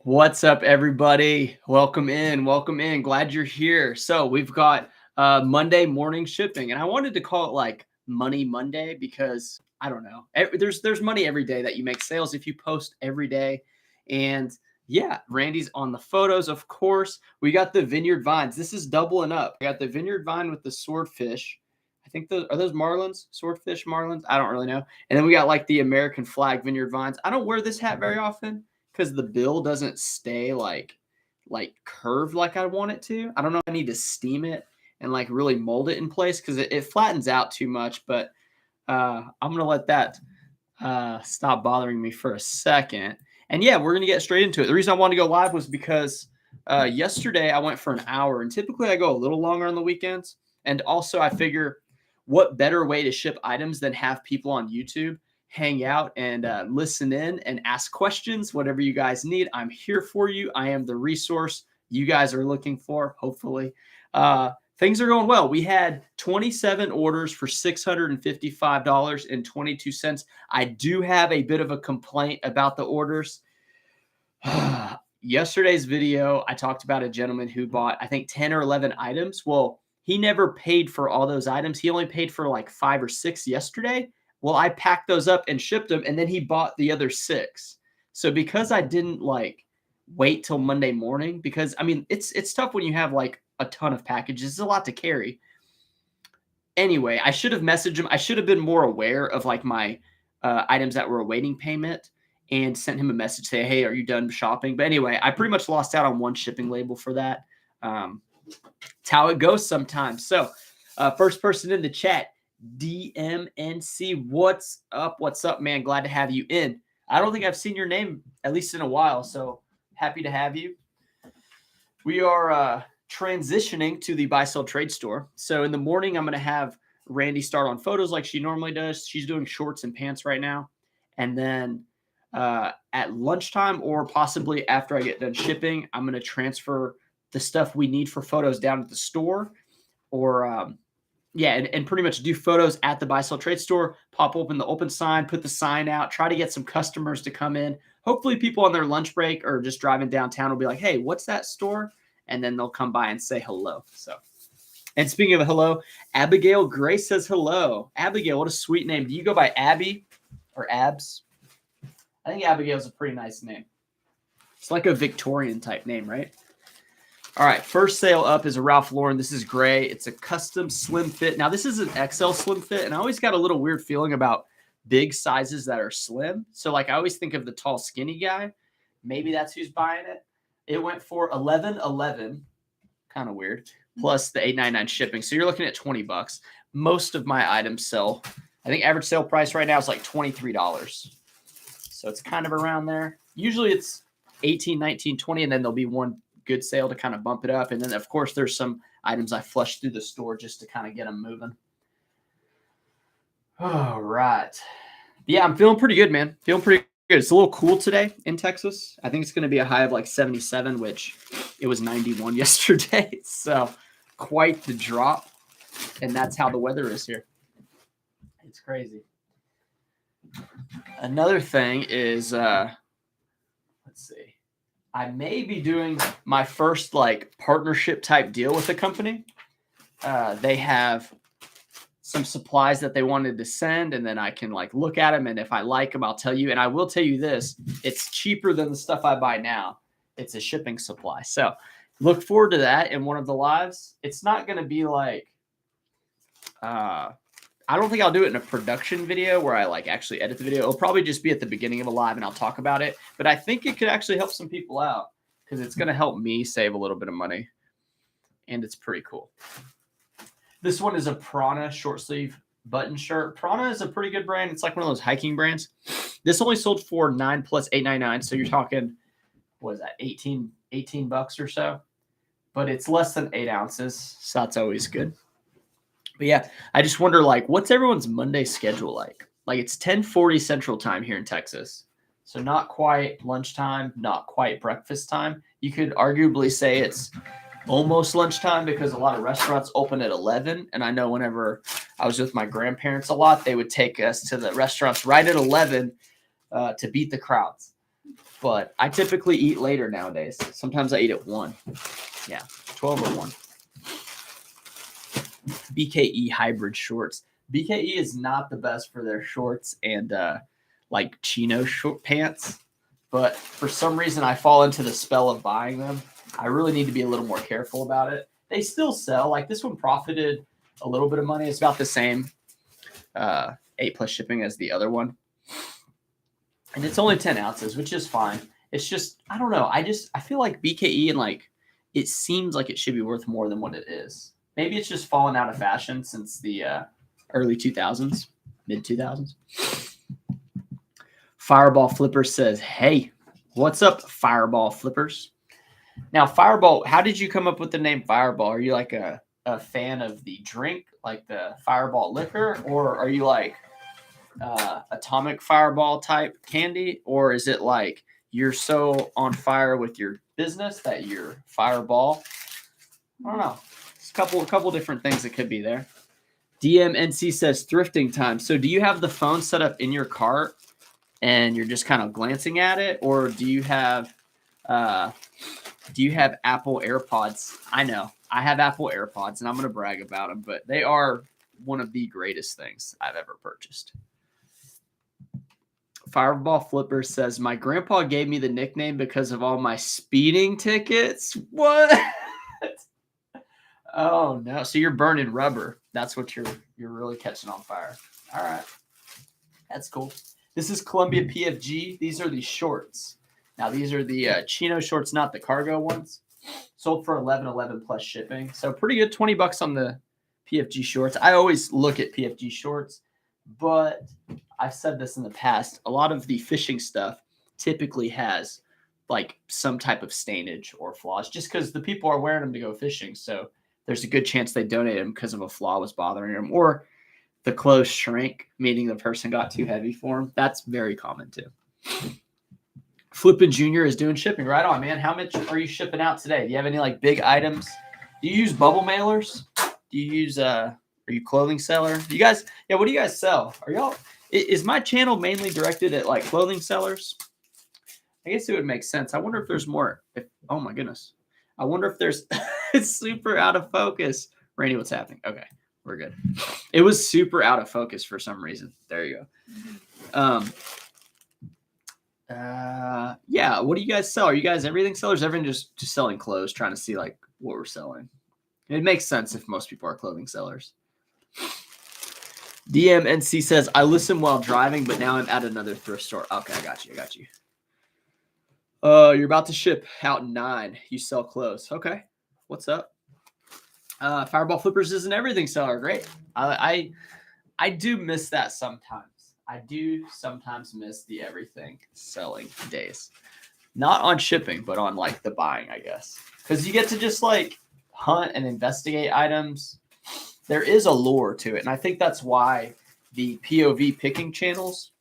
What's up, everybody? Welcome in. Welcome in. Glad you're here. So we've got Monday morning shipping, and I wanted to call it like Money Monday because I don't know. There's money every day that you make sales if you post every day, and yeah, Randy's on the photos, of course. We got the vineyard vines. This is doubling up. We got the vineyard vine with the swordfish. I think those are those marlins, swordfish marlins. I don't really know. And then we got like the American flag vineyard vines. I don't wear this hat very often because the bill doesn't stay like curved like I want it to. I don't know if I need to steam it and like really mold it in place because it flattens out too much. But I'm gonna let that stop bothering me for a second. And yeah, we're gonna get straight into it. The reason I wanted to go live was because yesterday I went for an hour, and typically I go a little longer on the weekends. And also I figure, what better way to ship items than have people on YouTube hang out and listen in and ask questions, whatever you guys need. I'm here for you. I am the resource you guys are looking for, hopefully. Things are going well. We had 27 orders for $655.22. I do have a bit of a complaint about the orders. Yesterday's video, I talked about a gentleman who bought, I think, 10 or 11 items. Well, he never paid for all those items. He only paid for like 5 or 6 yesterday. Well, I packed those up and shipped them, and then he bought the other 6. So because I didn't like wait till Monday morning, because I mean, it's tough when you have like a ton of packages. It's a lot to carry. Anyway, I should have messaged him. I should have been more aware of like my items that were awaiting payment and sent him a message saying, hey, are you done shopping? But anyway, I pretty much lost out on one shipping label for that. It's how it goes sometimes. So first person in the chat, DMNC, what's up? What's up, man? Glad to have you in. I don't think I've seen your name, at least in a while, so happy to have you. We are transitioning to the buy, sell, trade store. So in the morning, I'm going to have Randy start on photos like she normally does. She's doing shorts and pants right now. And then at lunchtime or possibly after I get done shipping, I'm going to transfer the stuff we need for photos down at the store, or and pretty much do photos at the buy sell trade store, pop open the open sign, put the sign out, try to get some customers to come in. Hopefully people on their lunch break or just driving downtown will be like, hey, what's that store? And then they'll come by and say hello. So, and speaking of hello, Abigail Grace says hello. Abigail, what a sweet name. Do you go by Abby or Abs? I think Abigail's a pretty nice name. It's like a Victorian type name, right? All right, first sale up is a Ralph Lauren. This is gray. It's a custom slim fit. Now, this is an XL slim fit, and I always got a little weird feeling about big sizes that are slim. So, like, I always think of the tall, skinny guy. Maybe that's who's buying it. It went for $11.11, kind of weird, plus the $8.99 shipping. So you're looking at $20. Most of my items sell. I think average sale price right now is like $23. So it's kind of around there. Usually it's 18, 19, 20, and then there'll be one good sale to kind of bump it up. And then, of course, there's some items I flush through the store just to kind of get them moving. All right. Yeah, I'm feeling pretty good, man. Feeling pretty good. It's a little cool today in Texas. I think it's going to be a high of like 77, which it was 91 yesterday. So quite the drop. And that's how the weather is here. It's crazy. Another thing is, let's see. I may be doing my first like partnership type deal with a company. They have some supplies that they wanted to send, and then I can like look at them, and if I like them, I'll tell you. And I will tell you this, it's cheaper than the stuff I buy now. It's a shipping supply. So look forward to that in one of the lives. It's not going to be like, I don't think I'll do it in a production video where I like actually edit the video. It'll probably just be at the beginning of a live and I'll talk about it. But I think it could actually help some people out because it's going to help me save a little bit of money. And it's pretty cool. This one is a Prana short sleeve button shirt. Prana is a pretty good brand. It's like one of those hiking brands. This only sold for $9 plus $8.99. So you're talking, what is that, $18 or so. But it's less than 8 ounces. So that's always good. But yeah, I just wonder, like, what's everyone's Monday schedule like? Like, it's 10:40 Central Time here in Texas. So not quite lunchtime, not quite breakfast time. You could arguably say it's almost lunchtime because a lot of restaurants open at 11. And I know whenever I was with my grandparents a lot, they would take us to the restaurants right at 11 to beat the crowds. but I typically eat later nowadays. Sometimes I eat at 1. Yeah, 12 or 1. BKE hybrid shorts. BKE is not the best for their shorts and like chino short pants, but for some reason I fall into the spell of buying them. I really need to be a little more careful about it. They still sell. Like this one profited a little bit of money. It's about the same 8+ shipping as the other one. And it's only 10 ounces, which is fine. It's just, I don't know. I feel like BKE and like, it seems like it should be worth more than what it is. Maybe it's just fallen out of fashion since the early 2000s, mid 2000s. Fireball Flipper says, hey, what's up, Fireball Flippers? Now, Fireball, how did you come up with the name Fireball? Are you like a fan of the drink, like the Fireball liquor, or are you like atomic fireball type candy, or is it like you're so on fire with your business that you're Fireball? I don't know. It's a couple different things that could be there. DMNC says thrifting time. So do you have the phone set up in your cart and you're just kind of glancing at it, or do you have Apple AirPods? I know I have Apple AirPods, and I'm going to brag about them, but they are one of the greatest things I've ever purchased. Fireball Flipper says, my grandpa gave me the nickname because of all my speeding tickets. What? Oh no. So you're burning rubber. That's what you're really catching on fire. All right. That's cool. This is Columbia PFG. These are the shorts. Now these are the chino shorts, not the cargo ones. Sold for $11.11 plus shipping. So pretty good, $20 on the PFG shorts. I always look at PFG shorts, but I've said this in the past. A lot of the fishing stuff typically has like some type of stainage or flaws just because the people are wearing them to go fishing. So there's a good chance they donate them because of a flaw was bothering them, or the clothes shrink, meaning the person got too heavy for them. That's very common too. Flippin' Junior is doing shipping. Right on, man. How much are you shipping out today? Do you have any like big items? Do you use bubble mailers? Do you use are you clothing seller? Do you guys, yeah, what do you guys sell? Are y'all, is my channel mainly directed at like clothing sellers? I guess it would make sense. I wonder if there's more. Oh my goodness. I wonder if there's, it's super out of focus. Rainy, what's happening? Okay, we're good. It was super out of focus for some reason. There you go. Yeah, what do you guys sell? Are you guys everything sellers? Everything just selling clothes, trying to see like what we're selling. It makes sense if most people are clothing sellers. DMNC says, I listen while driving, but now I'm at another thrift store. Okay, I got you. You're about to ship out 9. You sell clothes. Okay. What's up? Fireball Flippers is an everything seller. Great. I do miss that sometimes. I do sometimes miss the everything selling days. Not on shipping, but on like the buying, I guess. Because you get to just like hunt and investigate items. There is a lore to it. And I think that's why the POV picking channels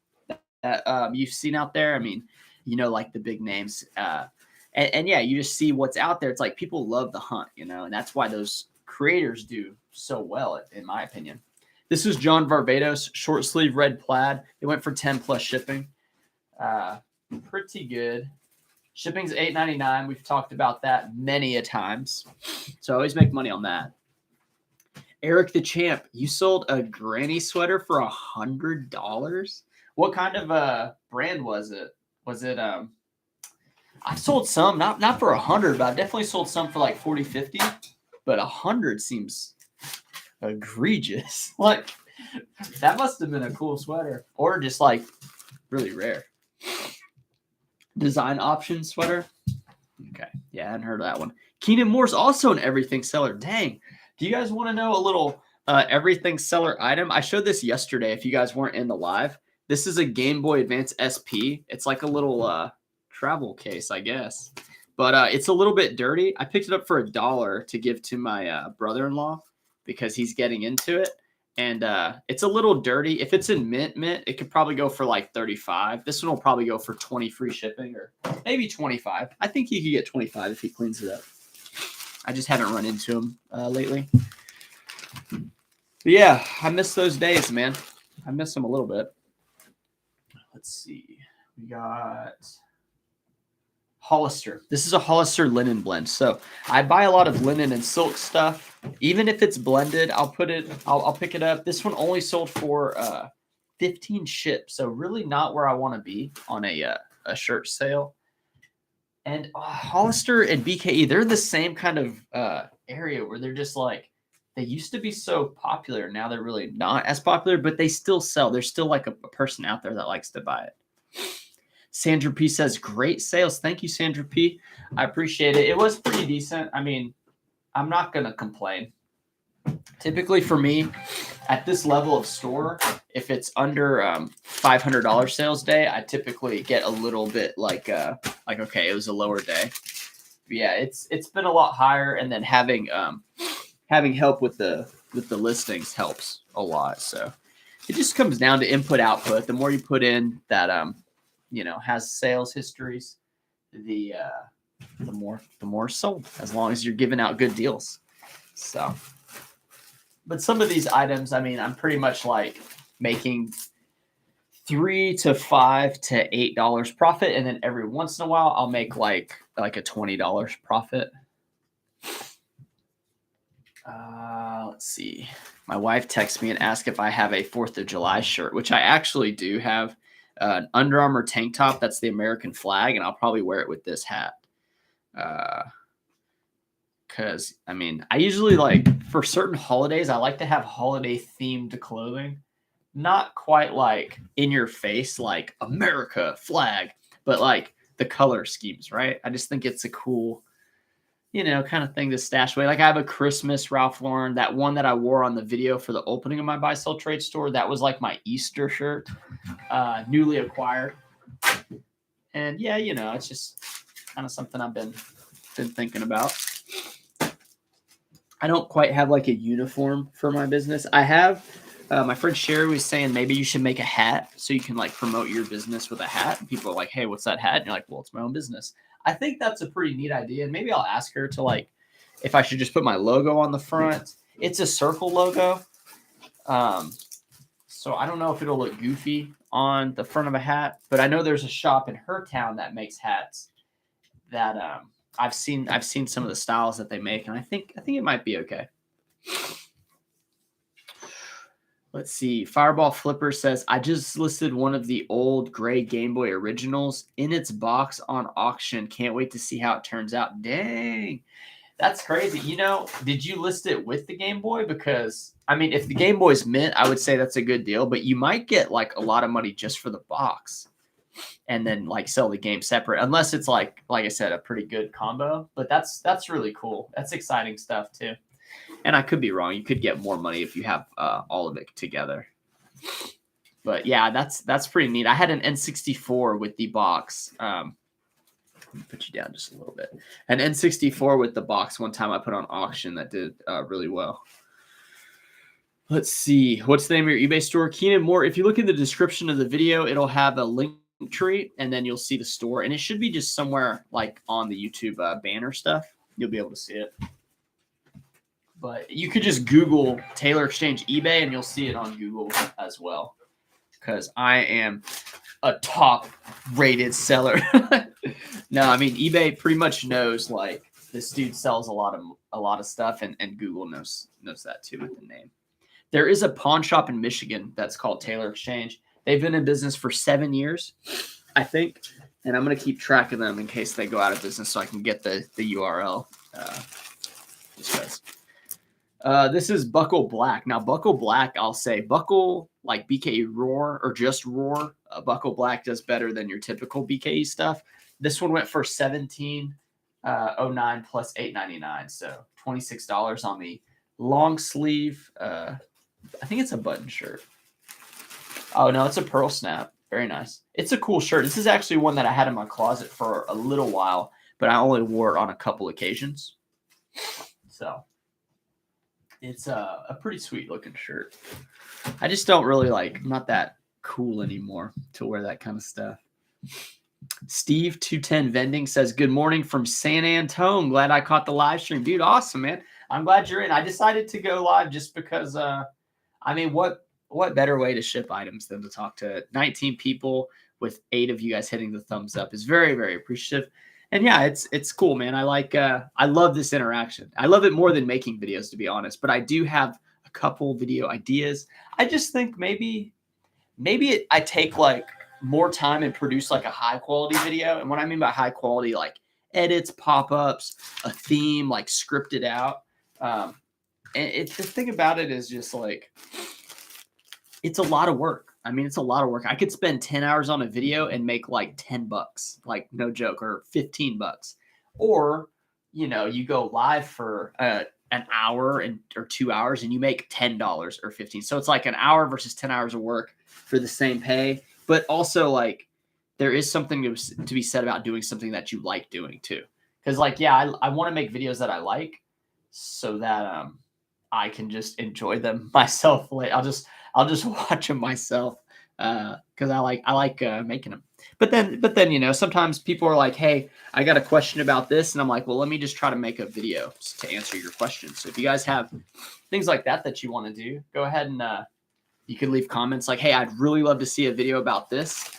that you've seen out there, I mean, you know, like the big names. And yeah, you just see what's out there. It's like people love the hunt, you know, and that's why those creators do so well, in my opinion. This is John Varvatos, short sleeve red plaid. It went for 10 plus shipping. Pretty good. Shipping's $8.99. We've talked about that many a times. So I always make money on that. Eric the Champ, you sold a granny sweater for $100? What kind of brand was it? Was it I've sold some, not for 100, but I've definitely sold some for like 40, 50. But 100 seems egregious. Like that must have been a cool sweater, or just like really rare. Design option sweater. Okay, yeah, I hadn't heard of that one. Keenan Moore's also an everything seller. Dang. Do you guys want to know a little everything seller item? I showed this yesterday if you guys weren't in the live. This is a Game Boy Advance SP. It's like a little travel case, I guess. But it's a little bit dirty. I picked it up for $1 to give to my brother-in-law because he's getting into it. And it's a little dirty. If it's in mint, it could probably go for like 35. This one will probably go for 20 free shipping, or maybe 25. I think he could get 25 if he cleans it up. I just haven't run into him lately. But yeah, I miss those days, man. I miss them a little bit. Let's see. We got Hollister. This is a Hollister linen blend. So I buy a lot of linen and silk stuff. Even if it's blended, I'll pick it up. This one only sold for 15 ships. So really not where I want to be on a shirt sale. And Hollister and BKE, they're the same kind of area where they're just like, they used to be so popular. Now they're really not as popular, but they still sell. There's still like a person out there that likes to buy it. Sandra P says, great sales. Thank you, Sandra P. I appreciate it. It was pretty decent. I mean, I'm not going to complain. Typically for me, at this level of store, if it's under $500 sales day, I typically get a little bit like okay, it was a lower day. But yeah, it's been a lot higher, and then having help with the listings helps a lot. So it just comes down to input output. The more you put in that has sales histories, the more sold, as long as you're giving out good deals. So, but some of these items, I mean, I'm pretty much like making $3 to $5 to $8 profit, and then every once in a while I'll make like a $20 profit. Let's see. My wife texts me and asks if I have a 4th of July shirt, which I actually do have. An Under Armour tank top. That's the American flag, and I'll probably wear it with this hat. Because, I mean, I usually like, for certain holidays, I like to have holiday-themed clothing. Not quite like in your face, like America flag, but like the color schemes, right? I just think it's a cool, kind of thing to stash away. Like I have a Christmas Ralph Lauren, that one that I wore on the video for the opening of my buy sell trade store. That was like my Easter shirt, newly acquired. And yeah, it's just kind of something I've been thinking about. I don't quite have like a uniform for my business. I have, my friend Sherry was saying maybe you should make a hat so you can like promote your business with a hat. And people are like, hey, what's that hat? And you're like, well, it's my own business. I think that's a pretty neat idea. And maybe I'll ask her to like, if I should just put my logo on the front. It's a circle logo. So I don't know if it'll look goofy on the front of a hat, but I know there's a shop in her town that makes hats that I've seen some of the styles that they make, and I think it might be okay. Let's see. Fireball Flipper says, I just listed one of the old gray Game Boy originals in its box on auction. Can't wait to see how it turns out. Dang. That's crazy. Did you list it with the Game Boy? Because, I mean, if the Game Boy's mint, I would say that's a good deal, but you might get like a lot of money just for the box and then like sell the game separate, unless it's like I said, a pretty good combo. But that's really cool. That's exciting stuff too. And I could be wrong. You could get more money if you have all of it together. But yeah, that's pretty neat. I had an N64 with the box. Let me put you down just a little bit. An N64 with the box one time I put on auction that did really well. Let's see. What's the name of your eBay store? Keenan Moore. If you look in the description of the video, it'll have a link tree, and then you'll see the store. And it should be just somewhere like on the YouTube banner stuff. You'll be able to see it. But you could just Google Taylor Exchange eBay, and you'll see it on Google as well. Because I am a top-rated seller. No, I mean, eBay pretty much knows, like, this dude sells a lot of stuff, and Google knows that, too, with the name. There is a pawn shop in Michigan that's called Taylor Exchange. They've been in business for 7 years, I think. And I'm going to keep track of them in case they go out of business so I can get the URL. This is Buckle Black. Now, Buckle Black, I'll say Buckle, like BKE Roar or just Roar. Buckle Black does better than your typical BKE stuff. This one went for $17.09 plus $8.99, so $26 on the long sleeve. I think it's a button shirt. Oh no, it's a pearl snap. Very nice. It's a cool shirt. This is actually one that I had in my closet for a little while, but I only wore it on a couple occasions. So it's a pretty sweet looking shirt. I just don't really I'm not that cool anymore to wear that kind of stuff. Steve 210 Vending says, good morning from San Antone. Glad I caught the live stream. Dude, awesome, man. I'm glad you're in. I decided to go live just because, I mean, what better way to ship items than to talk to 19 people with 8 of you guys hitting the thumbs up is very, very appreciative. And yeah, it's cool, man. I love this interaction. I love it more than making videos, to be honest. But I do have a couple video ideas. I just think I take like more time and produce like a high quality video. And what I mean by high quality, like edits, pop ups, a theme, like scripted out. Um, and the thing about it is just like it's a lot of work. I mean, it's a lot of work. I could spend 10 hours on a video and make like $10, like no joke, or $15. Or, you go live for an hour or 2 hours and you make $10 or 15. So it's like an hour versus 10 hours of work for the same pay. But also, like, there is something to be said about doing something that you like doing too. Because, like, yeah, I want to make videos that I like so that I can just enjoy them myself. Like, I'll just watch them myself because I like making them. But then sometimes people are like, "Hey, I got a question about this," and I'm like, "Well, let me just try to make a video to answer your question." So if you guys have things like that you want to do, go ahead and you can leave comments like, "Hey, I'd really love to see a video about this."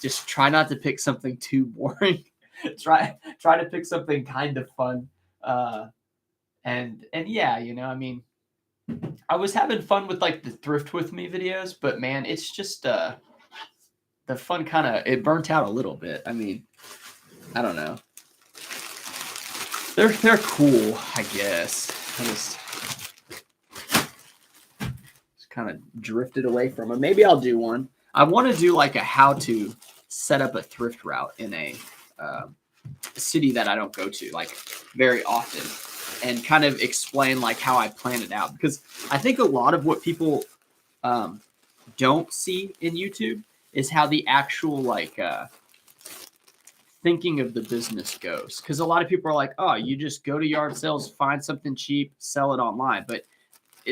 Just try not to pick something too boring. try to pick something kind of fun. And yeah, I mean, I was having fun with like the thrift with me videos, but man, it's just the fun kind of it burnt out a little bit. I mean, I don't know. They're cool, I guess. I just kind of drifted away from them. Maybe I'll do one. I want to do like a how to set up a thrift route in a city that I don't go to like very often, and kind of explain like how I plan it out, because I think a lot of what people don't see in YouTube is how the actual like thinking of the business goes. Because a lot of people are like, oh, you just go to yard sales, find something cheap, sell it online. But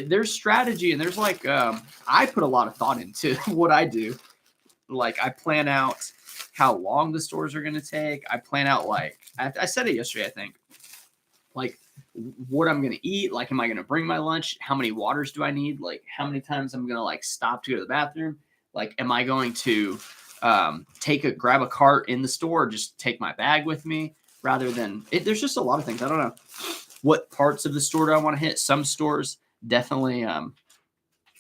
there's strategy, and there's like I put a lot of thought into what I do. Like, I plan out how long the stores are going to take. I plan out, like, I said it yesterday, I think, like what I'm going to eat. Like, am I going to bring my lunch? How many waters do I need? Like, how many times I'm going to like stop to go to the bathroom? Like, am I going to grab a cart in the store, or just take my bag with me rather than it? There's just a lot of things. I don't know what parts of the store do I want to hit. Some stores definitely,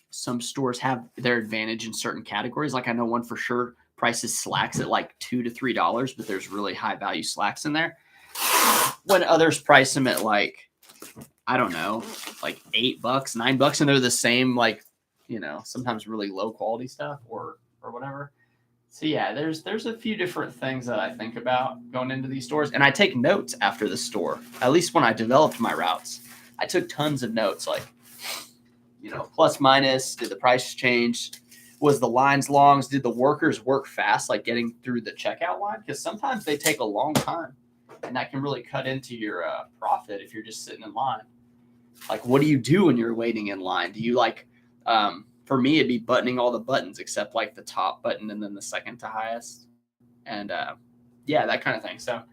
some stores have their advantage in certain categories. Like, I know one for sure prices slacks at like $2 to $3, but there's really high value slacks in there. When others price them at like, I don't know, like $8, $9, and they're the same, like, sometimes really low quality stuff or whatever. So yeah, there's a few different things that I think about going into these stores, and I take notes after the store. At least when I developed my routes, I took tons of notes, like, plus minus, did the price change? Was the lines long? Did the workers work fast, like getting through the checkout line? Because sometimes they take a long time, and that can really cut into your profit if you're just sitting in line. Like, what do you do when you're waiting in line? Do you like, for me, it'd be buttoning all the buttons except like the top button and then the second to highest. And yeah, that kind of thing. So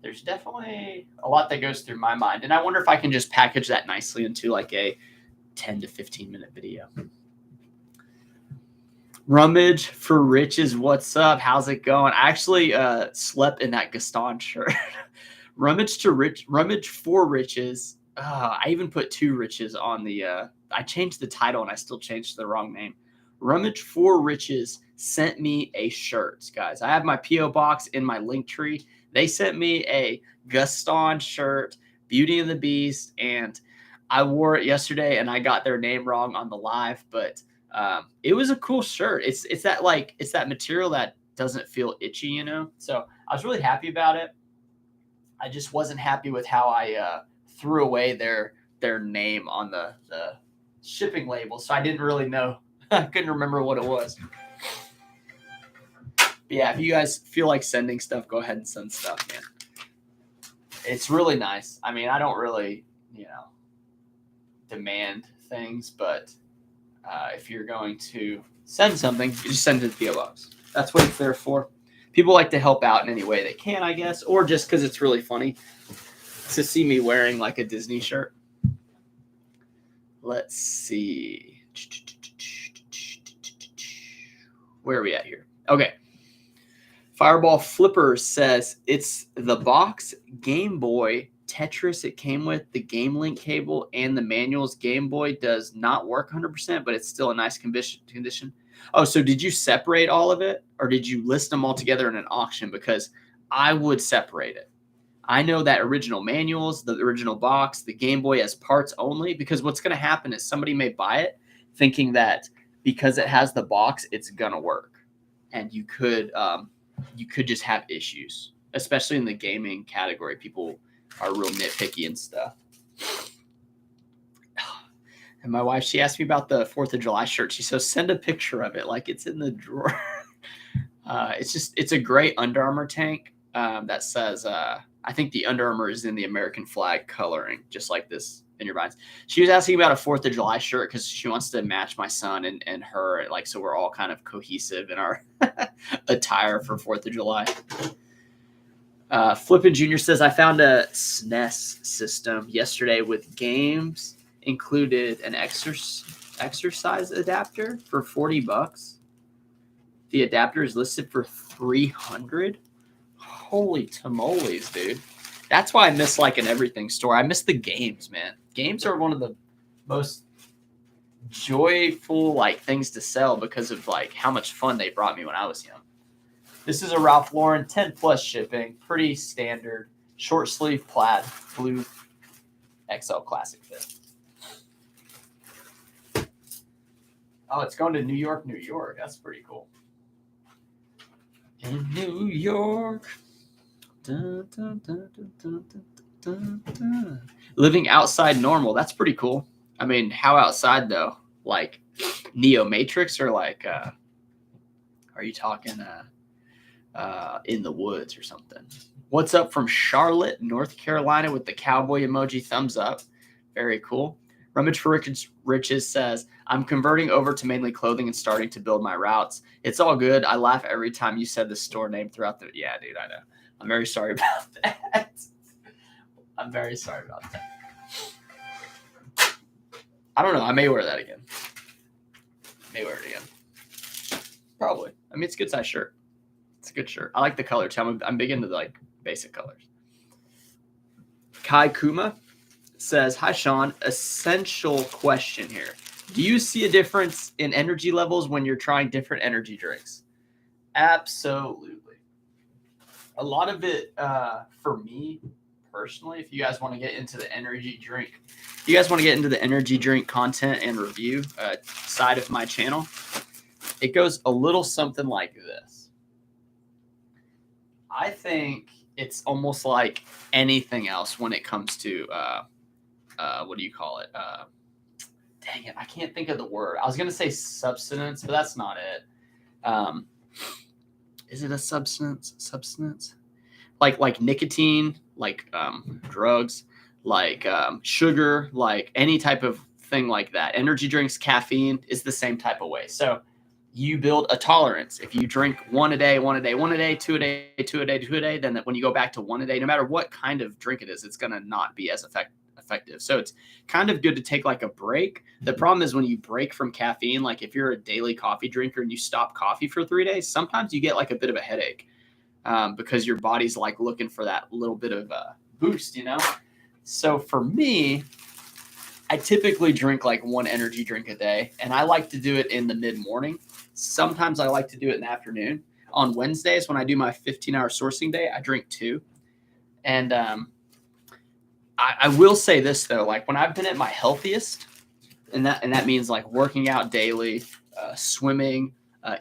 there's definitely a lot that goes through my mind. And I wonder if I can just package that nicely into like a 10 to 15 minute video. Rummage for Riches, what's up? How's it going? I actually slept in that Gaston shirt. Rummage for Riches. I even put two riches on the. I changed the title and I still changed the wrong name. Rummage for Riches sent me a shirt, guys. I have my PO box in my link tree. They sent me a Gaston shirt, Beauty and the Beast, and I wore it yesterday and I got their name wrong on the live, but it was a cool shirt. It's that material that doesn't feel itchy, So I was really happy about it. I just wasn't happy with how I threw away their name on the shipping label, so I didn't really know. I couldn't remember what it was. But yeah, if you guys feel like sending stuff, go ahead and send stuff, man. It's really nice. I mean, I don't really, demand things, but if you're going to send something, you just send it to the PO box. That's what it's there for. People like to help out in any way they can, I guess, or just because it's really funny to see me wearing like a Disney shirt. Let's see. Where are we at here? Okay. Fireball Flipper says it's the box Game Boy Tetris it came with, the Game Link cable, and the manual's Game Boy does not work 100%, but it's still a nice condition. Oh, so did you separate all of it, or did you list them all together in an auction? Because I would separate it. I know that original manuals, the original box, the Game Boy as parts only, because what's going to happen is somebody may buy it thinking that because it has the box, it's going to work. And you could just have issues, especially in the gaming category. People are real nitpicky and stuff. And my wife, she asked me about the 4th of July shirt. She says, send a picture of it like it's in the drawer. It's a great Under Armour tank that says, I think the Under Armour is in the American flag coloring, just like this in your vines. She was asking about a 4th of July shirt because she wants to match my son and her, like, so we're all kind of cohesive in our attire for 4th of July. Flippin' Junior says, I found a SNES system yesterday with games included, an exercise adapter for $40. The adapter is listed for $300. Holy tamales, dude. That's why I miss like an everything store. I miss the games, man. Games are one of the most joyful like things to sell because of like how much fun they brought me when I was young. This is a Ralph Lauren 10 plus shipping, pretty standard, short sleeve plaid, blue XL classic fit. Oh, it's going to New York, New York. That's pretty cool. In New York. Dun, dun, dun, dun, dun, dun, dun. Living outside normal. That's pretty cool. I mean, how outside though? Like Neo Matrix, or like are you talking in the woods or something? What's up from Charlotte, North Carolina with the cowboy emoji thumbs up. Very cool. Rummage for Riches says, I'm converting over to mainly clothing and starting to build my routes. It's all good. I laugh every time you said the store name throughout the... Yeah, dude, I know. I'm very sorry about that. I'm very sorry about that. I don't know. I may wear that again. Probably. I mean, it's a good size shirt. It's a good shirt. I like the color too. I'm big into the, like, basic colors. Kai Kuma says, hi, Sean. Essential question here. Do you see a difference in energy levels when you're trying different energy drinks? Absolutely. A lot of it, for me personally, if you guys want to get into the energy drink, content and review side of my channel, it goes a little something like this. I think it's almost like anything else when it comes to, what do you call it? Dang it, I can't think of the word. I was going to say substance, but that's not it. Is it a substance? Like nicotine, like drugs, like sugar, like any type of thing like that. Energy drinks, caffeine is the same type of way. So you build a tolerance. If you drink one a day, two a day, then when you go back to one a day, no matter what kind of drink it is, it's going to not be as effective. So it's kind of good to take like a break. The problem is when you break from caffeine, like if you're a daily coffee drinker and you stop coffee for 3 days, sometimes you get like a bit of a headache because your body's like looking for that little bit of a boost, you know? So for me, I typically drink like one energy drink a day, and I like to do it in the mid-morning. Sometimes I like to do it in the afternoon. On Wednesdays, when I do my 15-hour sourcing day, I drink 2. And I will say this though, like when I've been at my healthiest, and that means like working out daily, swimming,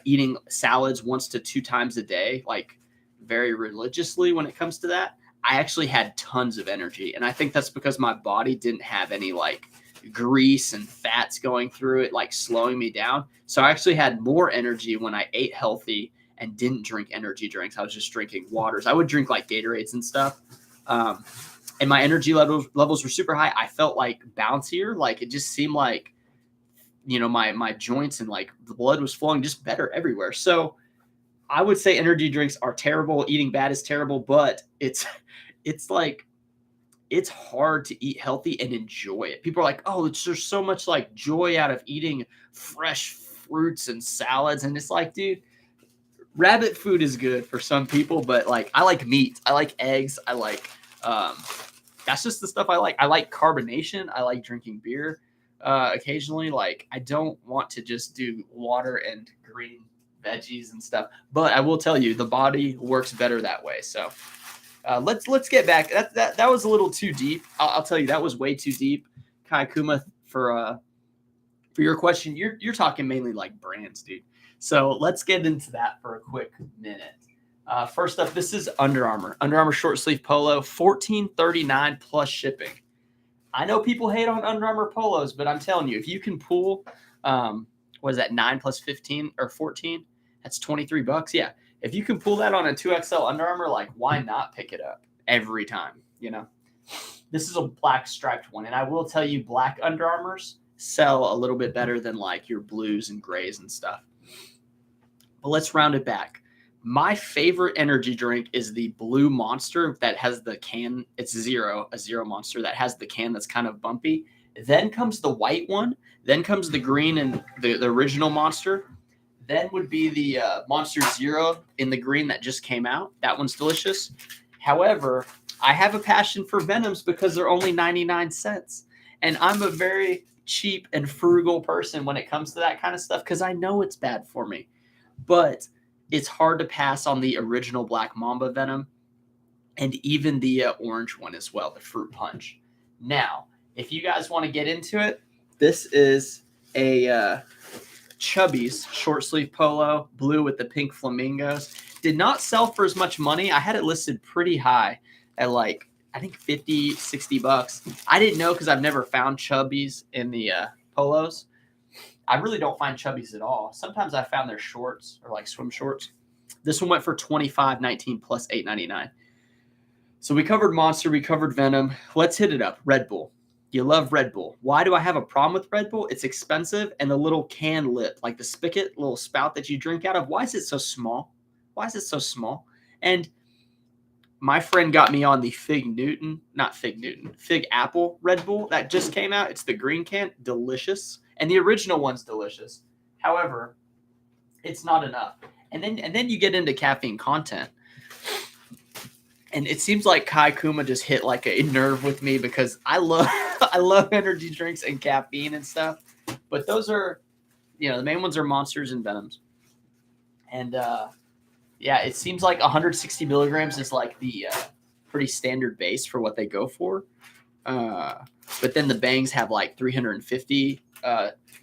eating salads 1 to 2 times a day, like very religiously when it comes to that, I actually had tons of energy. And I think that's because my body didn't have any like grease and fats going through it, like slowing me down. So I actually had more energy when I ate healthy and didn't drink energy drinks. I was just drinking waters. I would drink like Gatorades and stuff. And my energy levels were super high. I felt like bouncier. Like it just seemed like, you know, my joints and like the blood was flowing just better everywhere. So I would say energy drinks are terrible. Eating bad is terrible, but it's like, it's hard to eat healthy and enjoy it. People are like, oh, there's so much like joy out of eating fresh fruits and salads. And it's like, dude, rabbit food is good for some people, but like I like meat. I like eggs. I like that's just the stuff I like. I like carbonation. I like drinking beer occasionally. Like I don't want to just do water and green veggies and stuff. But I will tell you, the body works better that way. So let's get back. That was a little too deep. I'll tell you, that was way too deep. Kai Kuma, for your question, you're talking mainly like brands, dude. So let's get into that for a quick minute. First up, this is Under Armour. Under Armour short sleeve polo, $14.39 plus shipping. I know people hate on Under Armour polos, but I'm telling you, if you can pull, what is that, 9 plus 15 or 14? That's $23. Yeah. If you can pull that on a 2XL Under Armour, like, why not pick it up every time? You know, this is a black striped one. And I will tell you, black Under Armours sell a little bit better than like your blues and grays and stuff. But let's round it back. My favorite energy drink is the blue Monster that has the can. It's a zero Monster that has the can that's kind of bumpy. Then comes the white one. Then comes the green and the original Monster. Then would be the Monster Zero in the green that just came out. That one's delicious. However, I have a passion for Venoms because they're only 99 cents. And I'm a very cheap and frugal person when it comes to that kind of stuff because I know it's bad for me. But it's hard to pass on the original Black Mamba Venom and even the orange one as well, the Fruit Punch. Now, if you guys want to get into it, this is a Chubby's short sleeve polo, blue with the pink flamingos. Did not sell for as much money. I had it listed pretty high at like, I think 50, 60 bucks. I didn't know because I've never found Chubby's in the polos. I really don't find Chubby's at all. Sometimes I found their shorts or like swim shorts. This one went for $25.19 plus $8.99. So we covered Monster, we covered Venom. Let's hit it up. Red Bull. You love Red Bull. Why do I have a problem with Red Bull? It's expensive, and the little can lip, like the spigot, little spout that you drink out of, why is it so small? Why is it so small? And my friend got me on the Fig Apple Red Bull that just came out. It's the green can, delicious. And the original one's delicious. However, it's not enough. And then you get into caffeine content. And it seems like Kai Kuma just hit like a nerve with me because I love energy drinks and caffeine and stuff. But those are, the main ones are Monsters and Venoms. And yeah, it seems like 160 milligrams is like the pretty standard base for what they go for. But then the Bangs have like 350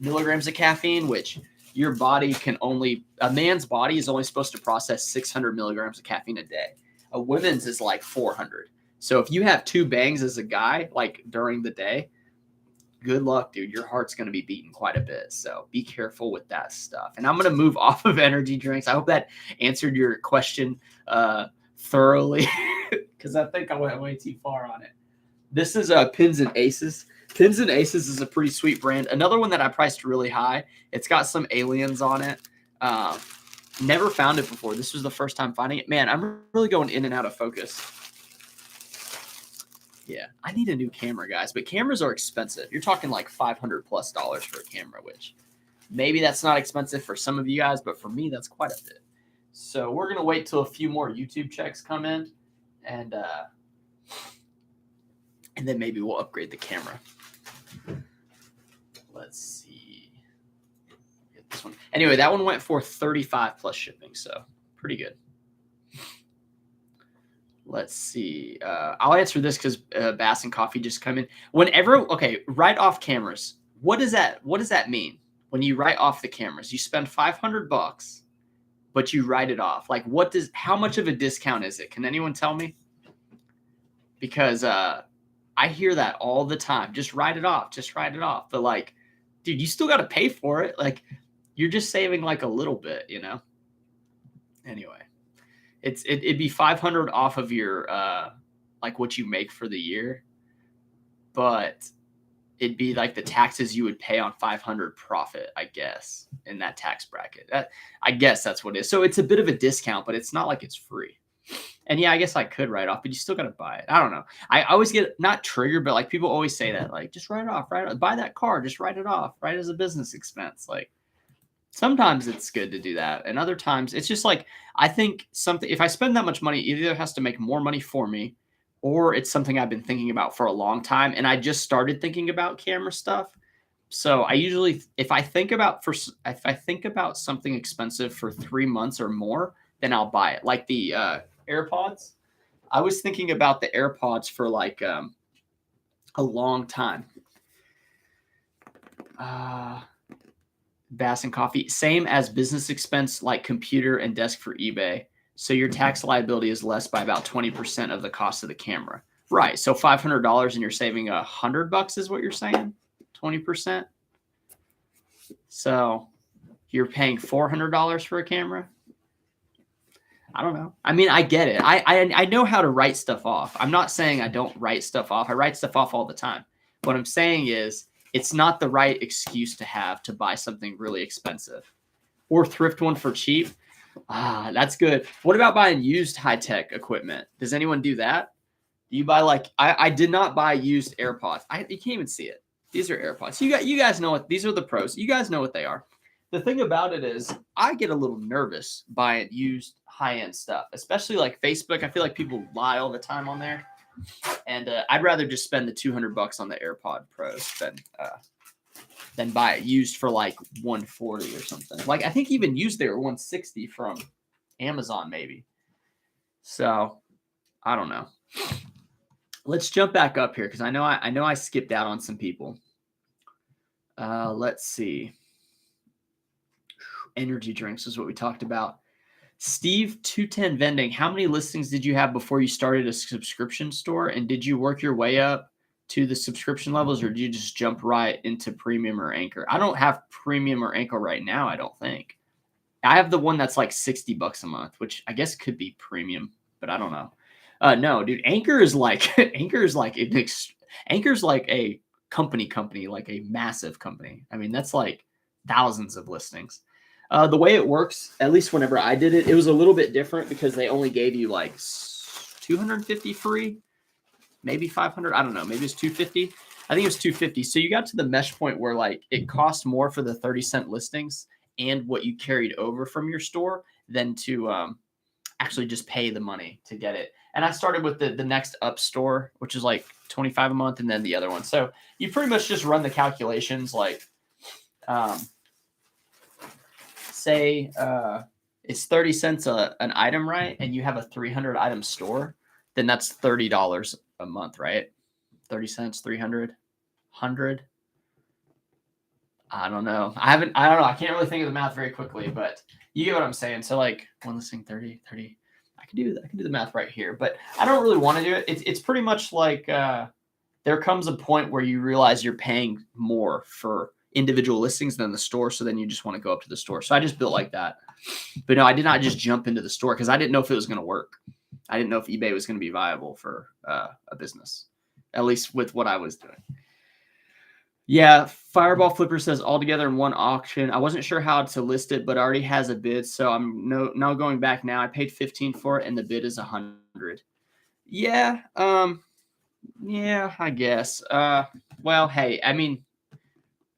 milligrams of caffeine, which a man's body is only supposed to process 600 milligrams of caffeine a day. A women's is like 400. So if you have 2 Bangs as a guy, like during the day, good luck, dude. Your heart's going to be beating quite a bit. So be careful with that stuff. And I'm going to move off of energy drinks. I hope that answered your question thoroughly because I think I went way too far on it. This is Pins and Aces. Pins and Aces is a pretty sweet brand. Another one that I priced really high. It's got some aliens on it. Never found it before. This was the first time finding it. Man, I'm really going in and out of focus. Yeah, I need a new camera, guys. But cameras are expensive. You're talking like $500+ for a camera, which maybe that's not expensive for some of you guys, but for me, that's quite a bit. So we're going to wait till a few more YouTube checks come in, and then maybe we'll upgrade the camera. Let's see. Get this one. Anyway, that one went for $35 plus shipping, so pretty good. Let's see. I'll answer this because Bass and Coffee just come in. Write off cameras. What does that mean? When you write off the cameras, you spend $500, but you write it off. Like, how much of a discount is it? Can anyone tell me? Because I hear that all the time. Just write it off. Just write it off. But like, dude, you still got to pay for it. Like, you're just saving like a little bit, Anyway, it'd be $500 off of your like what you make for the year, but it'd be like the taxes you would pay on $500 profit, I guess, in that tax bracket. I guess that's what it is. So it's a bit of a discount, but it's not like it's free. And yeah, I guess I could write off, but you still got to buy it. I don't know. I always get not triggered, but like people always say that, like, just write it off, buy that car, just write it off, write it as a business expense. Like, Sometimes it's good to do that, and other times it's just like I think something. If I spend that much money, either it has to make more money for me, or it's something I've been thinking about for a long time, and I just started thinking about camera stuff. So I usually, if I think about something expensive for 3 months or more, then I'll buy it. Like the AirPods. I was thinking about the AirPods for like a long time. Bass and Coffee, same as business expense like computer and desk for eBay. So your tax liability is less by about 20% of the cost of the camera. Right. So $500 and you're saving $100 is what you're saying? 20%. So you're paying $400 for a camera? I don't know. I mean, I get it. I know how to write stuff off. I'm not saying I don't write stuff off. I write stuff off all the time. What I'm saying is it's not the right excuse to have to buy something really expensive or thrift one for cheap. That's good. What about buying used high-tech equipment? Does anyone do that? Do you buy like I did not buy used AirPods. You can't even see it. These are AirPods. You guys know what these are, the pros. You guys know what they are. The thing about it is I get a little nervous buying used high-end stuff, especially like Facebook. I feel like people lie all the time on there. And I'd rather just spend the $200 on the AirPod Pros than buy it used for like $140 or something. Like I think even used they were $160 from Amazon maybe. So I don't know. Let's jump back up here because I know I skipped out on some people. Let's see. Energy drinks is what we talked about. Steve 210 Vending, how many listings did you have before you started a subscription store? And did you work your way up to the subscription levels, or did you just jump right into premium or anchor? I don't have premium or anchor right now, I don't think. I have the one that's like $60 a month, which I guess could be premium, but I don't know. No, dude, Anchor is like Anchor's like a company, like a massive company. I mean, that's like thousands of listings. The way it works, at least whenever I did it, it was a little bit different because they only gave you like 250 free, maybe 500. I don't know. Maybe it's 250. I think it was 250. So you got to the mesh point where like it cost more for the 30-cent listings and what you carried over from your store than to actually just pay the money to get it. And I started with the next up store, which is like 25 a month, and then the other one. So you pretty much just run the calculations like say it's 30 cents an item, right? And you have a 300 item store, then that's $30 a month, right? 30 cents, 300, 100. I don't know. I don't know. I can't really think of the math very quickly, but you get what I'm saying. So like one listing, 30. I can do the math right here, but I don't really want to do it. It's pretty much like there comes a point where you realize you're paying more for individual listings than the store. So then you just want to go up to the store. So I just built like that. But no, I did not just jump into the store because I didn't know if it was going to work. I didn't know if eBay was going to be viable for a business, at least with what I was doing. Yeah, Fireball Flipper says all together in one auction. I wasn't sure how to list it, but already has a bid. So I'm now going back now. I paid $15 for it and the bid is $100. Yeah. Yeah, I guess. Well, hey, I mean,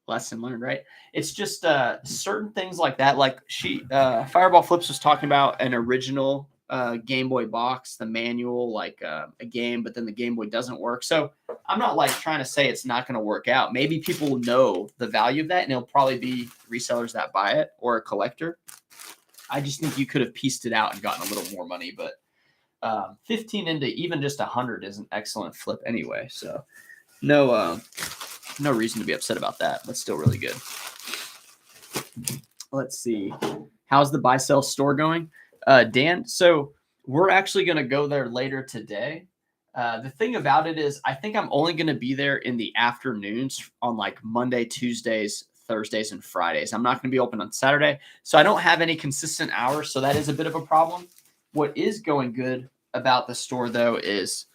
lesson learned, right? It's just certain things like that. Like Fireball Flips was talking about an original Game Boy box, the manual, like a game, but then the Game Boy doesn't work. So I'm not like trying to say it's not going to work out. Maybe people know the value of that, and it'll probably be resellers that buy it or a collector. I just think you could have pieced it out and gotten a little more money, but 15 into even just 100 is an excellent flip anyway. So no reason to be upset about that, but still really good. Let's see. How's the buy sell store going? Dan, so we're actually going to go there later today. The thing about it is I think I'm only going to be there in the afternoons on like Monday, Tuesdays, Thursdays, and Fridays. I'm not going to be open on Saturday. So I don't have any consistent hours. So that is a bit of a problem. What is going good about the store, though, is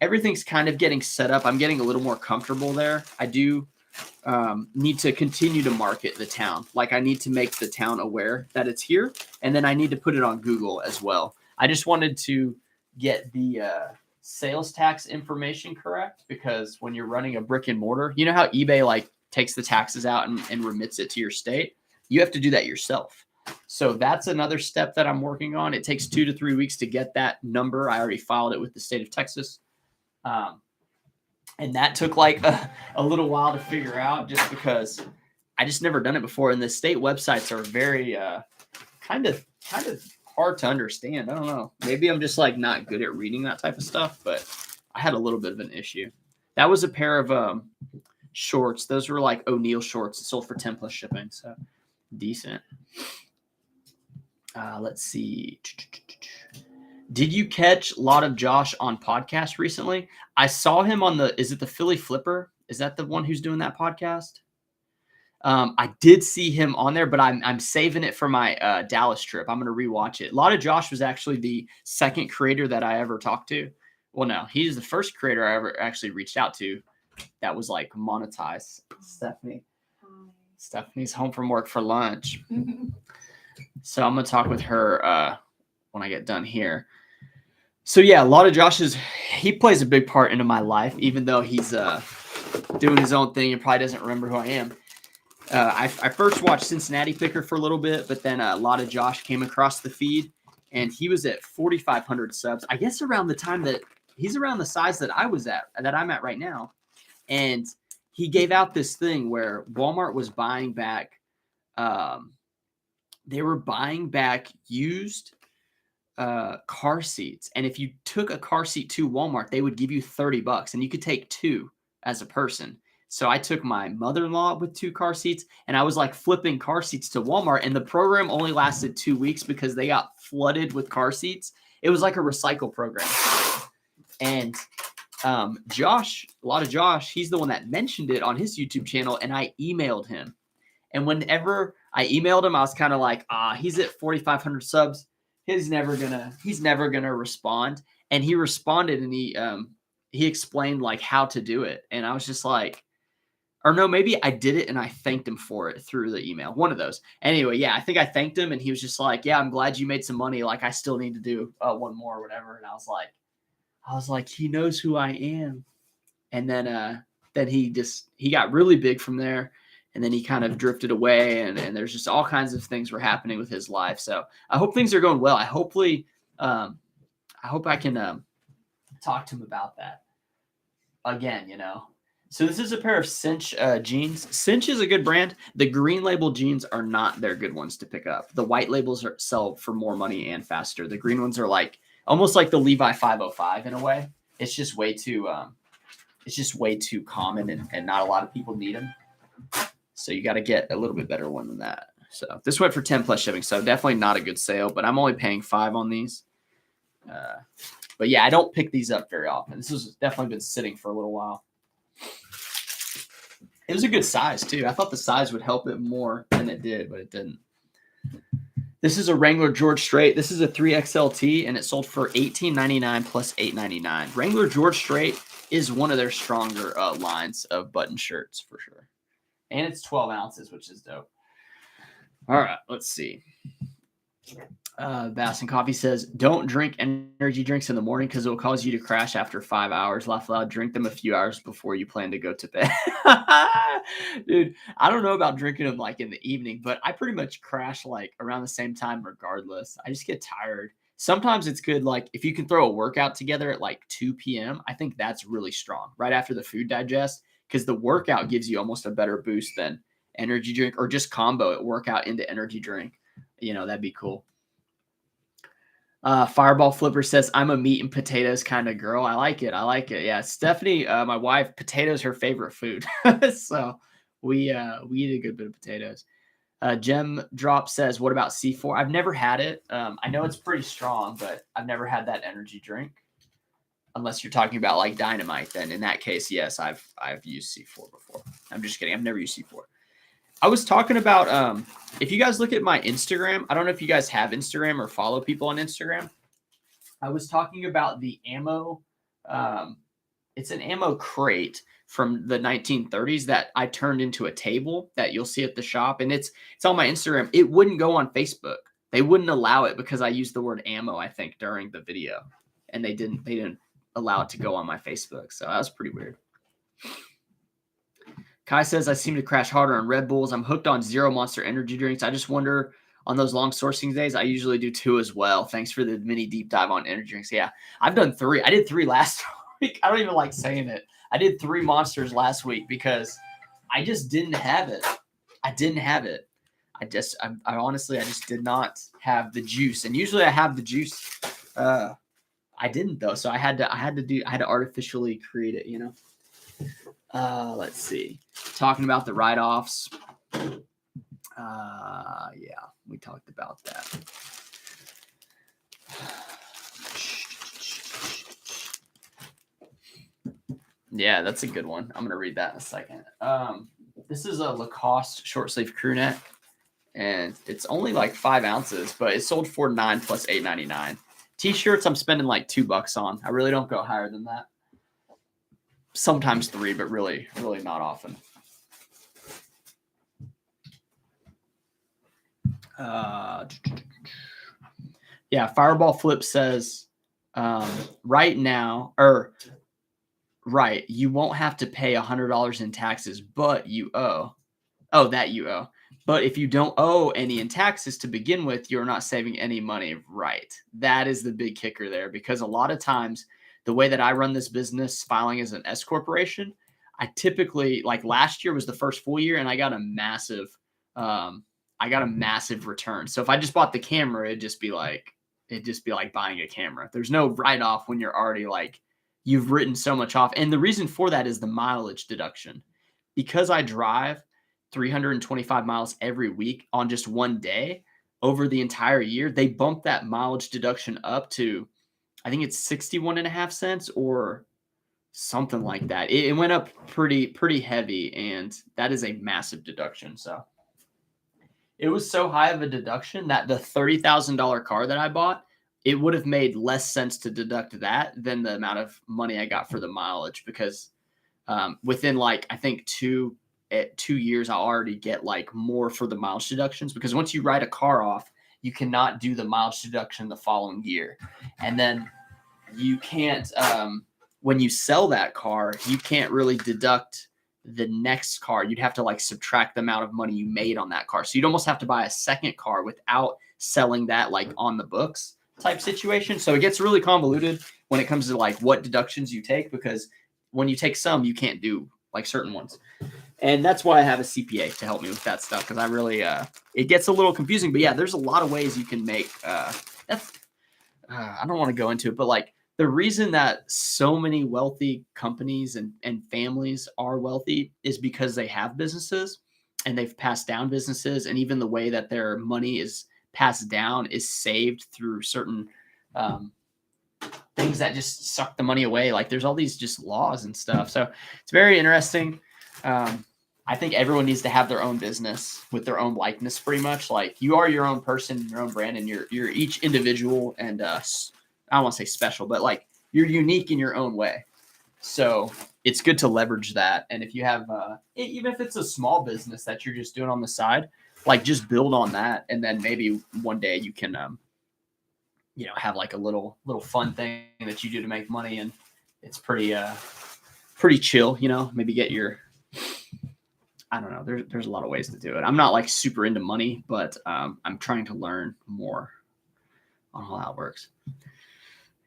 everything's kind of getting set up. I'm getting a little more comfortable there. I do need to continue to market the town. Like I need to make the town aware that it's here. And then I need to put it on Google as well. I just wanted to get the sales tax information correct, because when you're running a brick and mortar, you know how eBay like takes the taxes out and remits it to your state. you have to do that yourself. So that's another step that I'm working on. It takes 2 to 3 weeks to get that number. I already filed it with the state of Texas. And that took like a little while to figure out just because I just never done it before. And the state websites are very kind of hard to understand. I don't know. Maybe I'm just like not good at reading that type of stuff, but I had a little bit of an issue. That was a pair of shorts. Those were like O'Neill shorts. Sold for 10 plus shipping. So decent. Let's see. Did you catch a lot of Josh on podcast recently? I saw him on is it the Philly Flipper? Is that the one who's doing that podcast? I did see him on there, but I'm saving it for my Dallas trip. I'm going to rewatch it. A lot of Josh was actually the second creator that I ever talked to. Well, no, he's the first creator I ever actually reached out to that was like monetized. Stephanie's home from work for lunch. So I'm going to talk with her when I get done here. So yeah, a lot of he plays a big part into my life, even though he's doing his own thing and probably doesn't remember who I am. I first watched Cincinnati Picker for a little bit, but then a lot of Josh came across the feed, and he was at 4,500 subs. I guess around the time that he's around the size that I'm at right now. And he gave out this thing where Walmart was buying back, they were buying back used car seats. And if you took a car seat to Walmart, they would give you $30 and you could take 2 as a person. So I took my mother-in-law with 2 car seats, and I was like flipping car seats to Walmart, and the program only lasted 2 weeks because they got flooded with car seats. It was like a recycle program. And Josh, he's the one that mentioned it on his YouTube channel, and I emailed him. And whenever I emailed him, I was kind of like, he's at 4,500 subs. He's never gonna respond. And he responded, and he explained like how to do it. And I was just like, or no, maybe I did it and I thanked him for it through the email. One of those. Anyway, yeah, I think I thanked him, and he was just like, yeah, I'm glad you made some money. Like I still need to do one more or whatever. And I was like, he knows who I am. And then he got really big from there. And then he kind of drifted away, and there's just all kinds of things were happening with his life. So I hope things are going well. I hope I can talk to him about that again, So this is a pair of Cinch jeans. Cinch is a good brand. The green label jeans are not their good ones to pick up. The white labels sell for more money and faster. The green ones are like almost like the Levi 505 in a way. It's just way too common, and not a lot of people need them. So you got to get a little bit better one than that. So this went for 10 plus shipping. So definitely not a good sale, but I'm only paying $5 on these. But yeah, I don't pick these up very often. This has definitely been sitting for a little while. It was a good size too. I thought the size would help it more than it did, but it didn't. This is a Wrangler George Strait. This is a 3XLT, and it sold for $18.99 plus $8.99. Wrangler George Strait is one of their stronger lines of button shirts for sure. And it's 12 ounces, which is dope. All right, let's see. Bass and Coffee says, don't drink energy drinks in the morning because it will cause you to crash after 5 hours. Laugh loud. Drink them a few hours before you plan to go to bed. Dude, I don't know about drinking them like in the evening, but I pretty much crash like around the same time regardless. I just get tired. Sometimes it's good, like if you can throw a workout together at like 2 p.m., I think that's really strong right after the food digest, because the workout gives you almost a better boost than energy drink, or just combo it, workout into energy drink. That'd be cool. Fireball Flipper says, I'm a meat and potatoes kind of girl. I like it. Yeah. Stephanie, my wife, potatoes her favorite food. So we eat a good bit of potatoes. Gem Drop says, what about C4? I've never had it. I know it's pretty strong, but I've never had that energy drink. Unless you're talking about like Dynamite, then in that case, yes, I've used C4 before. I'm just kidding. I've never used C4. I was talking about, if you guys look at my Instagram, I don't know if you guys have Instagram or follow people on Instagram. I was talking about the ammo. It's an ammo crate from the 1930s that I turned into a table that you'll see at the shop. And it's on my Instagram. It wouldn't go on Facebook. They wouldn't allow it because I used the word ammo, I think, during the video. And they didn't allow it to go on my Facebook. So that was pretty weird. Kai says, I seem to crash harder on Red Bulls. I'm hooked on zero Monster energy drinks. I just wonder on those long sourcing days, I usually do 2 as well. Thanks for the mini deep dive on energy drinks. Yeah, I've done 3. I did 3 last week. I don't even like saying it. I did 3 Monsters last week because I just didn't have it. I didn't have it. I honestly, I just did not have the juice. And usually I have the juice. I didn't though. So I had to artificially create it, you know? Let's see. Talking about the write-offs. Yeah, we talked about that. Yeah, that's a good one. I'm gonna read that in a second. This is a Lacoste short sleeve crew neck, and it's only like 5 ounces, but it sold for $9 plus $8.99. T-shirts, I'm spending like $2 on. I really don't go higher than that. Sometimes 3, but really not often. Yeah, Fireball Flip says, right now, you won't have to pay $100 in taxes, but you owe. Oh, that you owe. But if you don't owe any in taxes to begin with, you're not saving any money. Right. That is the big kicker there, because a lot of times the way that I run this business, filing as an S corporation, I typically, like last year was the first full year and I got a massive return. So if I just bought the camera, it'd just be like buying a camera. There's no write-off when you're already like, you've written so much off. And the reason for that is the mileage deduction. Because I drive 325 miles every week on just one day over the entire year, they bump that mileage deduction up to, I think it's 61.5 cents or something like that. It went up pretty heavy, and that is a massive deduction. So it was so high of a deduction that the $30,000 car that I bought, it would have made less sense to deduct that than the amount of money I got for the mileage, because within like, I think 2 years, I'll already get like more for the mileage deductions, because once you write a car off, you cannot do the mileage deduction the following year. And then you can't, when you sell that car, you can't really deduct the next car. You'd have to like subtract the amount of money you made on that car. So you'd almost have to buy a second car without selling that like on the books type situation. So it gets really convoluted when it comes to like what deductions you take, because when you take some, you can't do like certain ones. And that's why I have a CPA to help me with that stuff, because I really, it gets a little confusing. But yeah, there's a lot of ways you can make, I don't want to go into it, but like the reason that so many wealthy companies and families are wealthy is because they have businesses and they've passed down businesses. And even the way that their money is passed down is saved through certain things that just suck the money away. Like there's all these just laws and stuff. So it's very interesting. I think everyone needs to have their own business with their own likeness, pretty much. Like you are your own person, your own brand, and you're each individual, and I don't want to say special, but like you're unique in your own way. So it's good to leverage that. And if you have, even if it's a small business that you're just doing on the side, like just build on that. And then maybe one day you can, have like a little fun thing that you do to make money. And it's pretty chill, maybe get your, I don't know. There's a lot of ways to do it. I'm not like super into money, but I'm trying to learn more on how it works.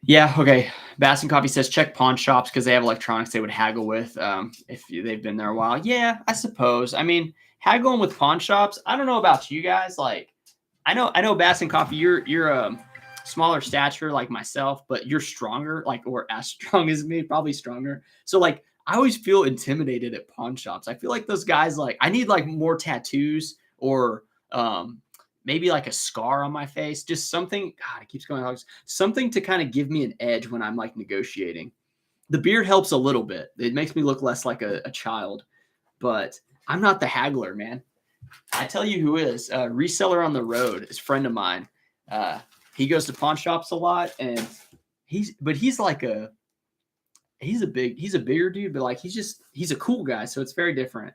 Yeah. Okay. Bass and Coffee says check pawn shops because they have electronics they would haggle with if they've been there a while. Yeah, I suppose. I mean, haggling with pawn shops. I don't know about you guys. Like, I know Bass and Coffee. You're a smaller stature like myself, but you're stronger, like, or as strong as me, probably stronger. So like, I always feel intimidated at pawn shops. I feel like those guys, like, I need like more tattoos or maybe like a scar on my face, just something. God, it keeps going. Something to kind of give me an edge when I'm like negotiating. The beard helps a little bit. It makes me look less like a child, but I'm not the haggler, man. I tell you who is. Reseller on the road is a friend of mine. He goes to pawn shops a lot, and he's a bigger dude, but like he's a cool guy, so it's very different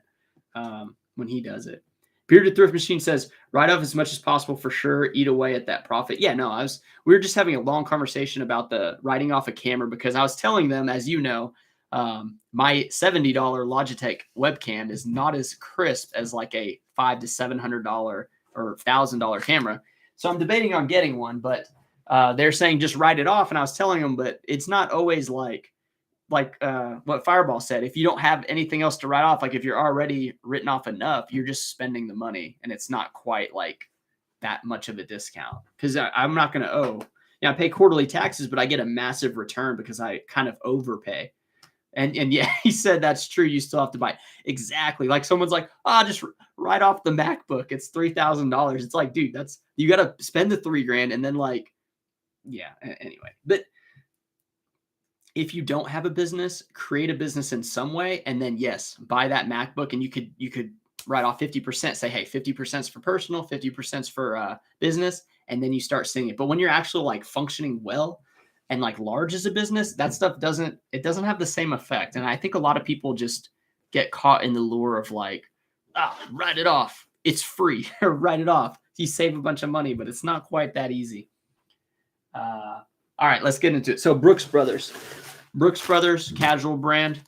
when he does it. Bearded Thrift Machine says, write off as much as possible for sure. Eat away at that profit. Yeah, no, we were just having a long conversation about the writing off a camera, because I was telling them, as you know, My $70 Logitech webcam is not as crisp as like a $500 to $700 or $1,000 camera. So I'm debating on getting one, but they're saying just write it off. And I was telling them, but it's not always like what Fireball said. If you don't have anything else to write off, like if you're already written off enough, you're just spending the money, and it's not quite like that much of a discount, because I'm not going to owe. I pay quarterly taxes, but I get a massive return because I kind of overpay. And yeah, he said that's true. You still have to buy. Exactly. Like someone's like, just write off the MacBook. It's $3,000. It's like, dude, you got to spend the $3,000 and then yeah. Anyway, but if you don't have a business, create a business in some way, and then yes, buy that MacBook, and you could write off 50%. Say, hey, 50% is for personal, 50% is for business, and then you start seeing it. But when you're actually like functioning well and like large as a business, that stuff doesn't have the same effect. And I think a lot of people just get caught in the lure of like, write it off. It's free. Or write it off. You save a bunch of money, but it's not quite that easy. All right, let's get into it. So Brooks Brothers, casual brand.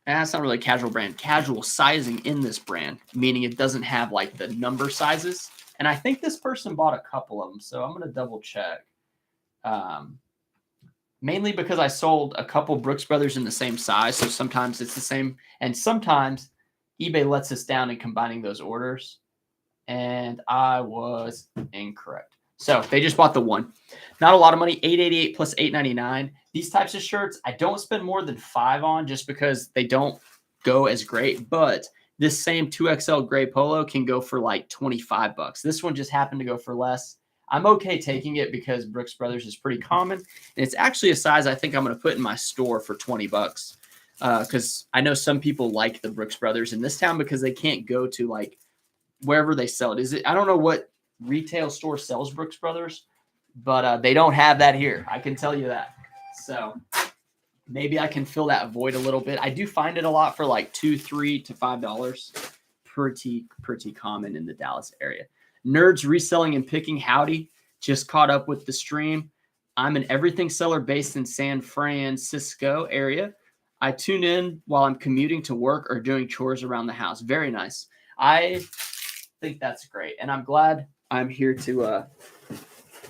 And that's not really a casual brand. Casual sizing in this brand, meaning it doesn't have like the number sizes. And I think this person bought a couple of them, so I'm going to double check. Mainly because I sold a couple Brooks Brothers in the same size, so sometimes it's the same, and sometimes eBay lets us down in combining those orders, and I was incorrect. So they just bought the one. Not a lot of money, $888 plus $899. These types of shirts, I don't spend more than $5 on just because they don't go as great, but this same 2XL gray polo can go for like $25. This one just happened to go for less. I'm okay taking it because Brooks Brothers is pretty common. And it's actually a size I think I'm going to put in my store for $20. Because I know some people like the Brooks Brothers in this town because they can't go to like wherever they sell it. I don't know what retail store sells Brooks Brothers, but they don't have that here. I can tell you that. So maybe I can fill that void a little bit. I do find it a lot for like $2, $3 to $5. Pretty common in the Dallas area. Nerds Reselling and Picking, howdy. Just caught up with the stream. I'm an everything seller based in San Francisco area. I tune in while I'm commuting to work or doing chores around the house. Very nice. I think that's great. And I'm glad I'm here to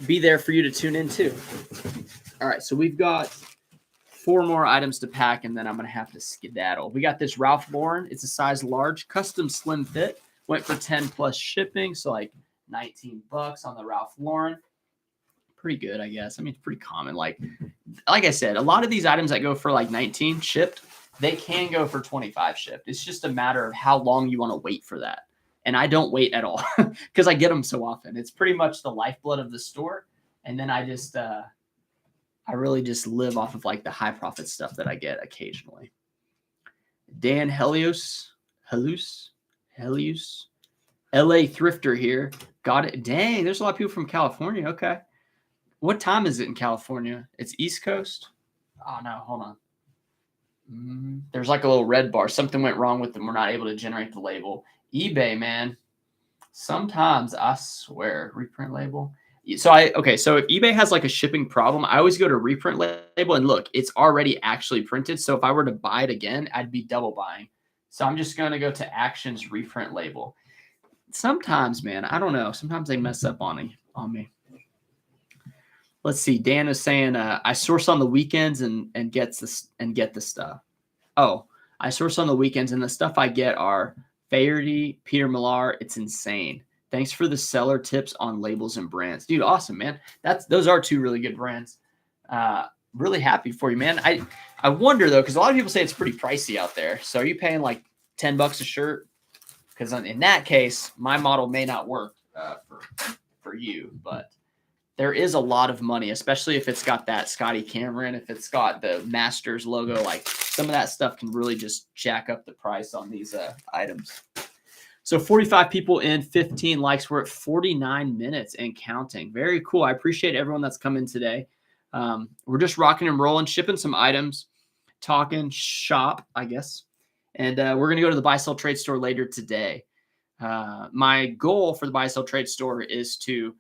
be there for you to tune in too. All right, so we've got 4 more items to pack, and then I'm going to have to skedaddle. We got this Ralph Lauren. It's a size large, custom slim fit. Went for 10 plus shipping, so like $19 on the Ralph Lauren. Pretty good, I guess. I mean, it's pretty common. Like I said, a lot of these items that go for like 19 shipped, they can go for 25 shipped. It's just a matter of how long you want to wait for that. And I don't wait at all because I get them so often. It's pretty much the lifeblood of the store. And then I just, I really just live off of like the high profit stuff that I get occasionally. Dan Helios, LA Thrifter here. Got it. Dang, there's a lot of people from California. Okay. What time is it in California? It's East Coast? Oh, no, hold on. There's like a little red bar. Something went wrong with them. We're not able to generate the label. eBay, man. Sometimes, I swear, reprint label. So if eBay has like a shipping problem, I always go to reprint label and look, it's already actually printed. So if I were to buy it again, I'd be double buying. So I'm just going to go to Actions reprint label. Sometimes, man, I don't know. Sometimes they mess up on me. Let's see. Dan is saying, I source on the weekends and get the stuff. Oh, I source on the weekends and the stuff I get are Faherty, Peter Millar. It's insane. Thanks for the seller tips on labels and brands. Dude, awesome, man. Those are 2 really good brands. Really happy for you, man. I wonder though, because a lot of people say it's pretty pricey out there. So are you paying like $10 a shirt? Because in that case, my model may not work for you, but there is a lot of money, especially if it's got that Scotty Cameron, if it's got the Masters logo. Like some of that stuff can really just jack up the price on these items. So 45 people in, 15 likes. We're at 49 minutes and counting. Very cool. I appreciate everyone that's come in today. We're just rocking and rolling, shipping some items, talking shop, I guess. And we're going to go to the Buy Sell Trade store later today. My goal for the Buy Sell Trade store is to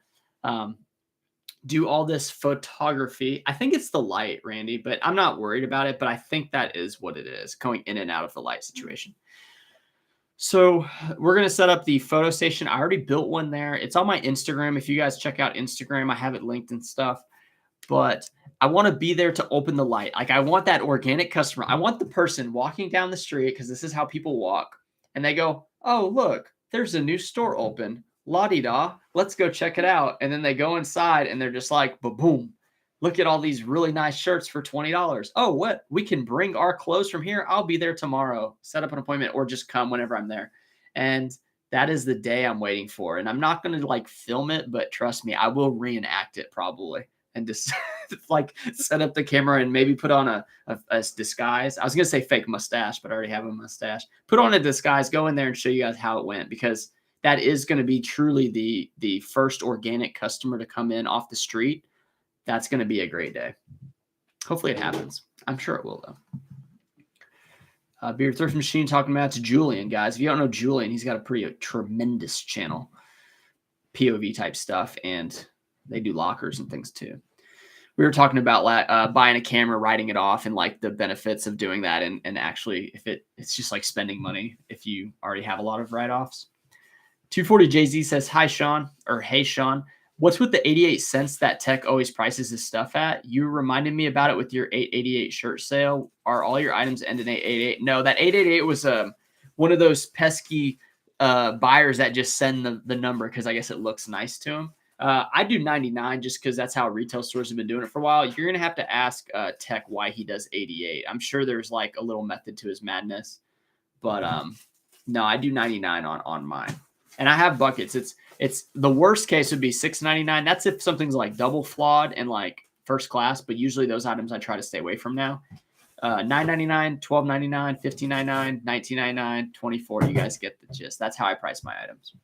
do all this photography. I think it's the light, Randy, but I'm not worried about it. But I think that is what it is, going in and out of the light situation. So we're going to set up the photo station. I already built one there. It's on my Instagram. If you guys check out Instagram, I have it linked and stuff. But I want to be there to open the light. Like, I want that organic customer. I want the person walking down the street, because this is how people walk. And they go, oh, look, there's a new store open. La-di-da, let's go check it out. And then they go inside and they're just like, ba-boom. Look at all these really nice shirts for $20. Oh, what? We can bring our clothes from here. I'll be there tomorrow. Set up an appointment or just come whenever I'm there. And that is the day I'm waiting for. And I'm not going to like film it, but trust me, I will reenact it probably. And just like set up the camera and maybe put on a disguise. I was going to say fake mustache, but I already have a mustache. Put on a disguise, go in there and show you guys how it went, because that is going to be truly the first organic customer to come in off the street. That's going to be a great day. Hopefully it happens. I'm sure it will, though. Beard Thrift Machine talking about to Julian, guys. If you don't know Julian, he's got a pretty tremendous channel, POV type stuff, and they do lockers and things too. We were talking about buying a camera, writing it off, and like the benefits of doing that. And actually, if it's just like spending money if you already have a lot of write-offs. 240 Jay-Z says, hi, Sean, or hey, Sean. What's with the 88 cents that Tech always prices his stuff at? You reminded me about it with your 888 shirt sale. Are all your items end in 888? No, that 888 was one of those pesky buyers that just send the number because I guess it looks nice to them. I do 99 just because that's how retail stores have been doing it for a while. You're going to have to ask Tech why he does 88. I'm sure there's like a little method to his madness. But no, I do 99 on mine. And I have buckets. It's the worst case would be $6.99. That's if something's like double flawed and like first class, but usually those items I try to stay away from now. $9.99, $12.99, $15.99, $19.99, $24. You guys get the gist. That's how I price my items.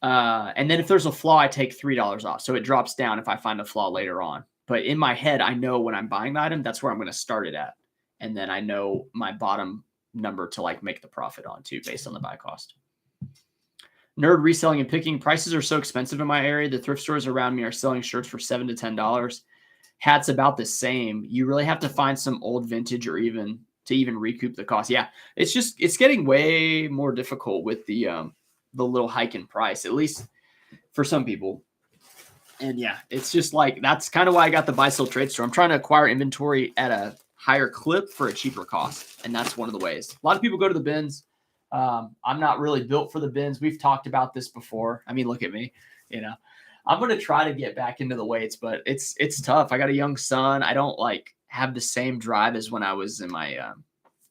And then if there's a flaw, I take $3 off. So it drops down if I find a flaw later on. But in my head, I know when I'm buying the item, that's where I'm going to start it at. And then I know my bottom number to like make the profit on too, based on the buy cost. Nerd reselling and picking. Prices are so expensive in my area. The thrift stores around me are selling shirts for $7 to $10. Hats about the same. You really have to find some old vintage or even recoup the cost. Yeah, it's getting way more difficult with the little hike in price, at least for some people. And yeah, it's just like, that's kind of why I got the buy sell trade store. I'm trying to acquire inventory at a higher clip for a cheaper cost. And that's one of the ways. A lot of people go to the bins. I'm not really built for the bins. We've talked about this before. I mean, look at me, I'm going to try to get back into the weights, but it's tough. I got a young son. I don't like have the same drive as when I was in my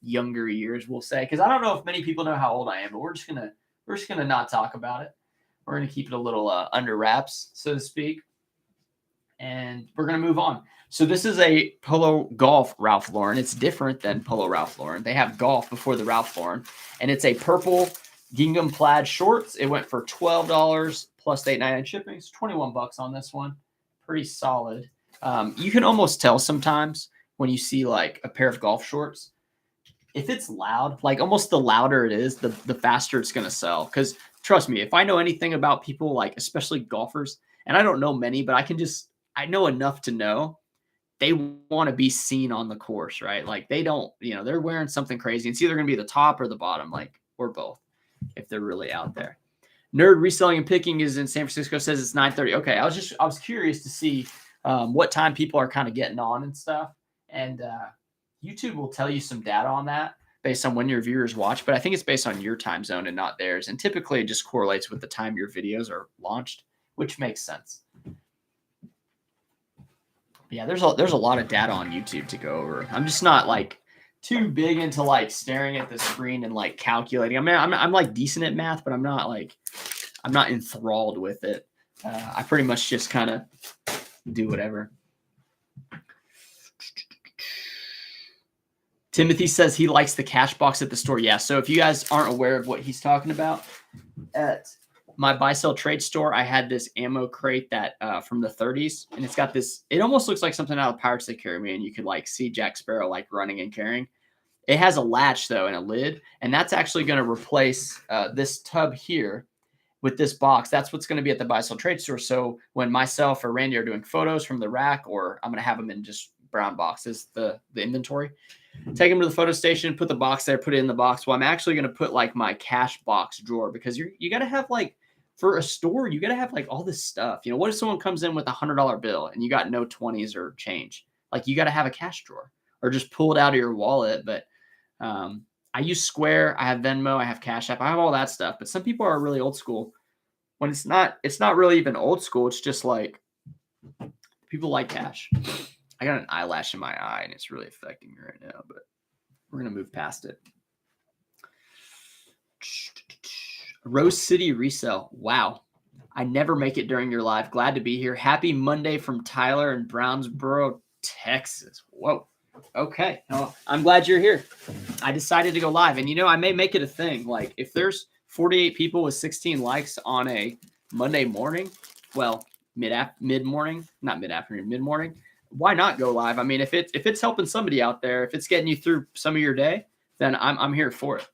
younger years, we'll say, because I don't know if many people know how old I am, but we're just gonna not talk about it. We're gonna keep it a little under wraps, so to speak, and we're gonna move on. So this is a Polo Golf Ralph Lauren. It's different than Polo Ralph Lauren. They have golf before the Ralph Lauren, and it's a purple gingham plaid shorts. It went for $12 plus $8.99 shipping. It's $21 on this one. Pretty solid. You can almost tell sometimes when you see like a pair of golf shorts, if it's loud, like almost the louder it is, the faster it's going to sell. Because trust me, if I know anything about people, like especially golfers, and I don't know many, but I know enough to know they want to be seen on the course, right? Like they don't, they're wearing something crazy. It's either going to be the top or the bottom, like, or both, if they're really out there. Nerd reselling and picking is in San Francisco, says it's 9:30. Okay. I was curious to see what time people are kind of getting on and stuff. And YouTube will tell you some data on that based on when your viewers watch, but I think it's based on your time zone and not theirs. And typically it just correlates with the time your videos are launched, which makes sense. Yeah, there's a lot of data on YouTube to go over. I'm just not like too big into like staring at the screen and like calculating. I mean, I'm like decent at math, but I'm not enthralled with it. I pretty much just kind of do whatever. Timothy says he likes the cash box at the store. Yeah, so if you guys aren't aware of what he's talking about, at my buy sell trade store, I had this ammo crate that from the 30s, and it's got this. It almost looks like something out of Pirates of the Caribbean. You could like see Jack Sparrow like running and carrying. It has a latch though and a lid, and that's actually going to replace this tub here. with this box, that's what's going to be at the buy sell trade store. So when myself or Randy are doing photos from the rack, or I'm going to have them in just brown boxes, the inventory, take them to the photo station, put the box there, put it in the box. Well, I'm actually going to put like my cash box drawer, because you got to have like, for a store, you got to have like all this stuff. You know, what if someone comes in with $100 bill and you got no 20s or change? Like, you got to have a cash drawer, or just pull it out of your wallet. But I use Square, I have Venmo, I have Cash App, I have all that stuff. But some people are really old school. When it's not really even old school. It's just like, people like cash. I got an eyelash in my eye and it's really affecting me right now, but we're going to move past it. Rose City resale. Wow. I never make it during your live. Glad to be here. Happy Monday from Tyler in Brownsboro, Texas. Whoa. Okay. Well, I'm glad you're here. I decided to go live, and I may make it a thing. Like, if there's 48 people with 16 likes on a Monday morning, well, mid-morning, not mid-afternoon, mid-morning, why not go live? I mean, if it's helping somebody out there, if it's getting you through some of your day, then I'm here for it.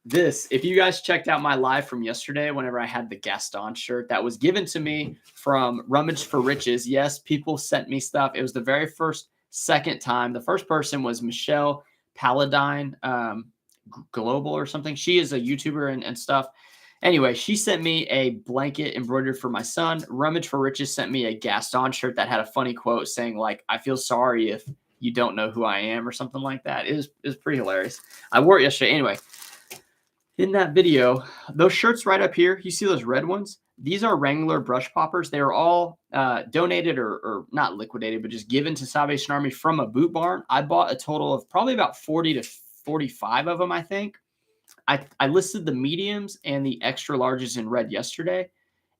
If you guys checked out my live from yesterday, whenever I had the Gaston shirt that was given to me from Rummage for Riches. Yes, people sent me stuff. It was the very second time. The first person was Michelle Paladine Global or something. She is a YouTuber and stuff. Anyway, she sent me a blanket embroidered for my son. Rummage for Riches sent me a Gaston shirt that had a funny quote saying, like, I feel sorry if you don't know who I am, or something like that. It was pretty hilarious. I wore it yesterday. Anyway, in that video, those shirts right up here, you see those red ones? These are Wrangler brush poppers. They are all donated or not liquidated, but just given to Salvation Army from a boot barn. I bought a total of probably about 40 to 45 of them, I think. I listed the mediums and the extra larges in red yesterday,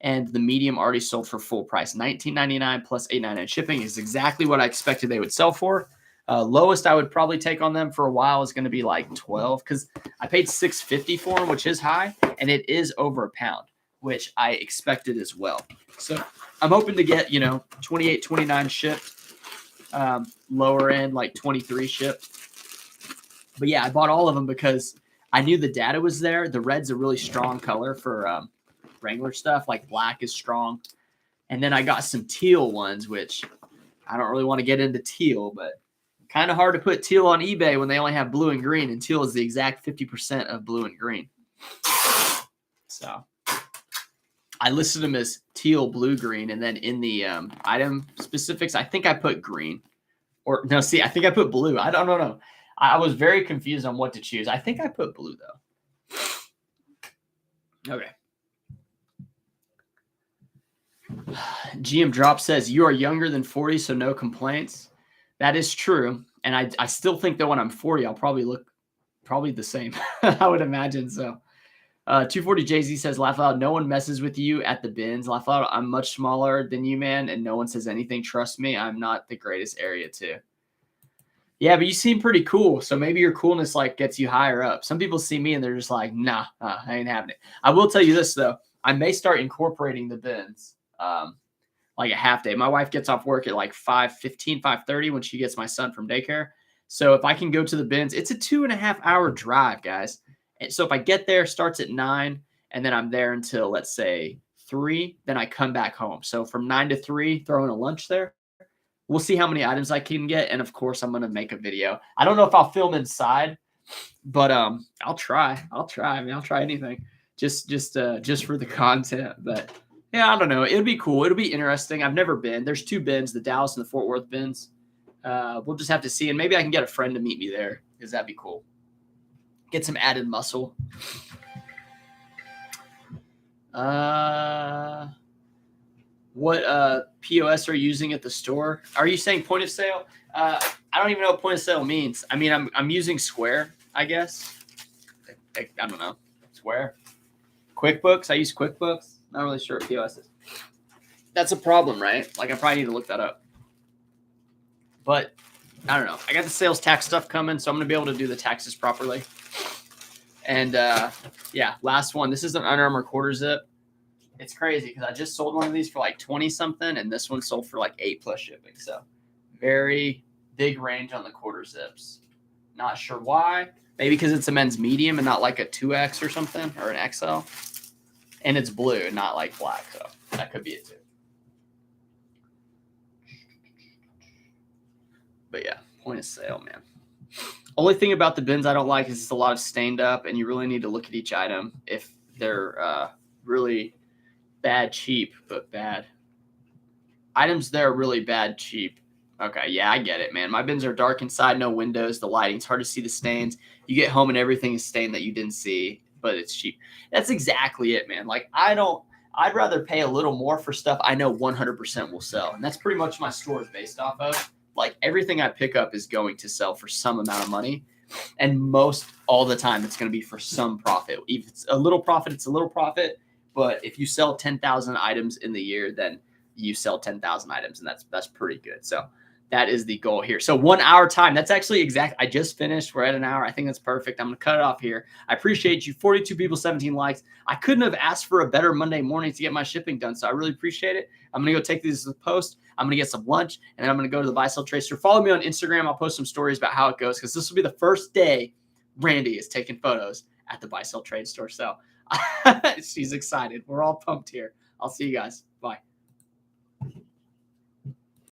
and the medium already sold for full price. $19.99 plus $8.99 shipping is exactly what I expected they would sell for. Lowest I would probably take on them for a while is going to be like 12, because I paid $6.50 for them, which is high, and it is over a pound, which I expected as well. So I'm hoping to get, 28, 29 shipped, lower end like 23 shipped. But yeah, I bought all of them because I knew the data was there. The red's a really strong color for Wrangler stuff. Like, black is strong. And then I got some teal ones, which I don't really want to get into teal, but kind of hard to put teal on eBay when they only have blue and green, and teal is the exact 50% of blue and green. So I listed them as teal, blue, green, and then in the item specifics, I think I put green. Or no, see, I think I put blue. I don't know. I was very confused on what to choose. I think I put blue, though. Okay. GM Drop says, you are younger than 40, so no complaints. That is true. And I still think that when I'm 40, I'll probably look the same. I would imagine so. 240 Jay-Z says, laugh out. No one messes with you at the bins. Laugh out. I'm much smaller than you, man, and no one says anything. Trust me, I'm not the greatest area too. Yeah, but you seem pretty cool. So maybe your coolness like gets you higher up. Some people see me and they're just like, nah, I ain't having it. I will tell you this though. I may start incorporating the bins. Like a half day. My wife gets off work at like 5:15, 5:30 when she gets my son from daycare. So if I can go to the bins, it's a 2.5 hour drive, guys. And so if I get there, starts at 9, and then I'm there until, let's say, 3, then I come back home. So from 9 to 3, throw in a lunch there. We'll see how many items I can get. And of course, I'm going to make a video. I don't know if I'll film inside, but I'll try. I mean, I'll try anything just for the content. But yeah, I don't know. It'll be cool. It'll be interesting. I've never been. There's 2 bins, the Dallas and the Fort Worth bins. We'll just have to see. And maybe I can get a friend to meet me there, because that'd be cool. Get some added muscle. What POS are you using at the store? Are you saying point of sale? I don't even know what point of sale means. I mean, I'm using Square, I guess. I don't know. Square. QuickBooks. I use QuickBooks. Not really sure what POS is. That's a problem, right? Like, I probably need to look that up. But I don't know. I got the sales tax stuff coming, so I'm going to be able to do the taxes properly. And yeah, last one. This is an Under Armour quarter zip. It's crazy because I just sold one of these for like 20 something, and this one sold for like 8 plus shipping. So very big range on the quarter zips. Not sure why. Maybe because it's a men's medium and not like a 2X or something, or an XL. and it's blue, not like black. So that could be it too. But yeah, point of sale, man. Only thing about the bins I don't like is it's a lot of stained up, and you really need to look at each item if they're really bad, cheap, but bad. Items there are really bad, cheap. Okay, yeah, I get it, man. My bins are dark inside, no windows, the lighting's hard to see the stains. You get home and everything is stained that you didn't see, but it's cheap. That's exactly it, man. Like I'd rather pay a little more for stuff I know 100% will sell. And that's pretty much my store is based off of. Like everything I pick up is going to sell for some amount of money. And most all the time, it's going to be for some profit. If it's a little profit, it's a little profit. But if you sell 10,000 items in the year, then you sell 10,000 items, and that's pretty good. So that is the goal here. So 1 hour time. That's actually exact. I just finished. We're at an hour. I think that's perfect. I'm going to cut it off here. I appreciate you. 42 people, 17 likes. I couldn't have asked for a better Monday morning to get my shipping done. So I really appreciate it. I'm going to go take these to the post. I'm going to get some lunch, and then I'm going to go to the buy sell trade store. Follow me on Instagram. I'll post some stories about how it goes, because this will be the first day Randy is taking photos at the buy sell trade store. So she's excited. We're all pumped here. I'll see you guys. Bye.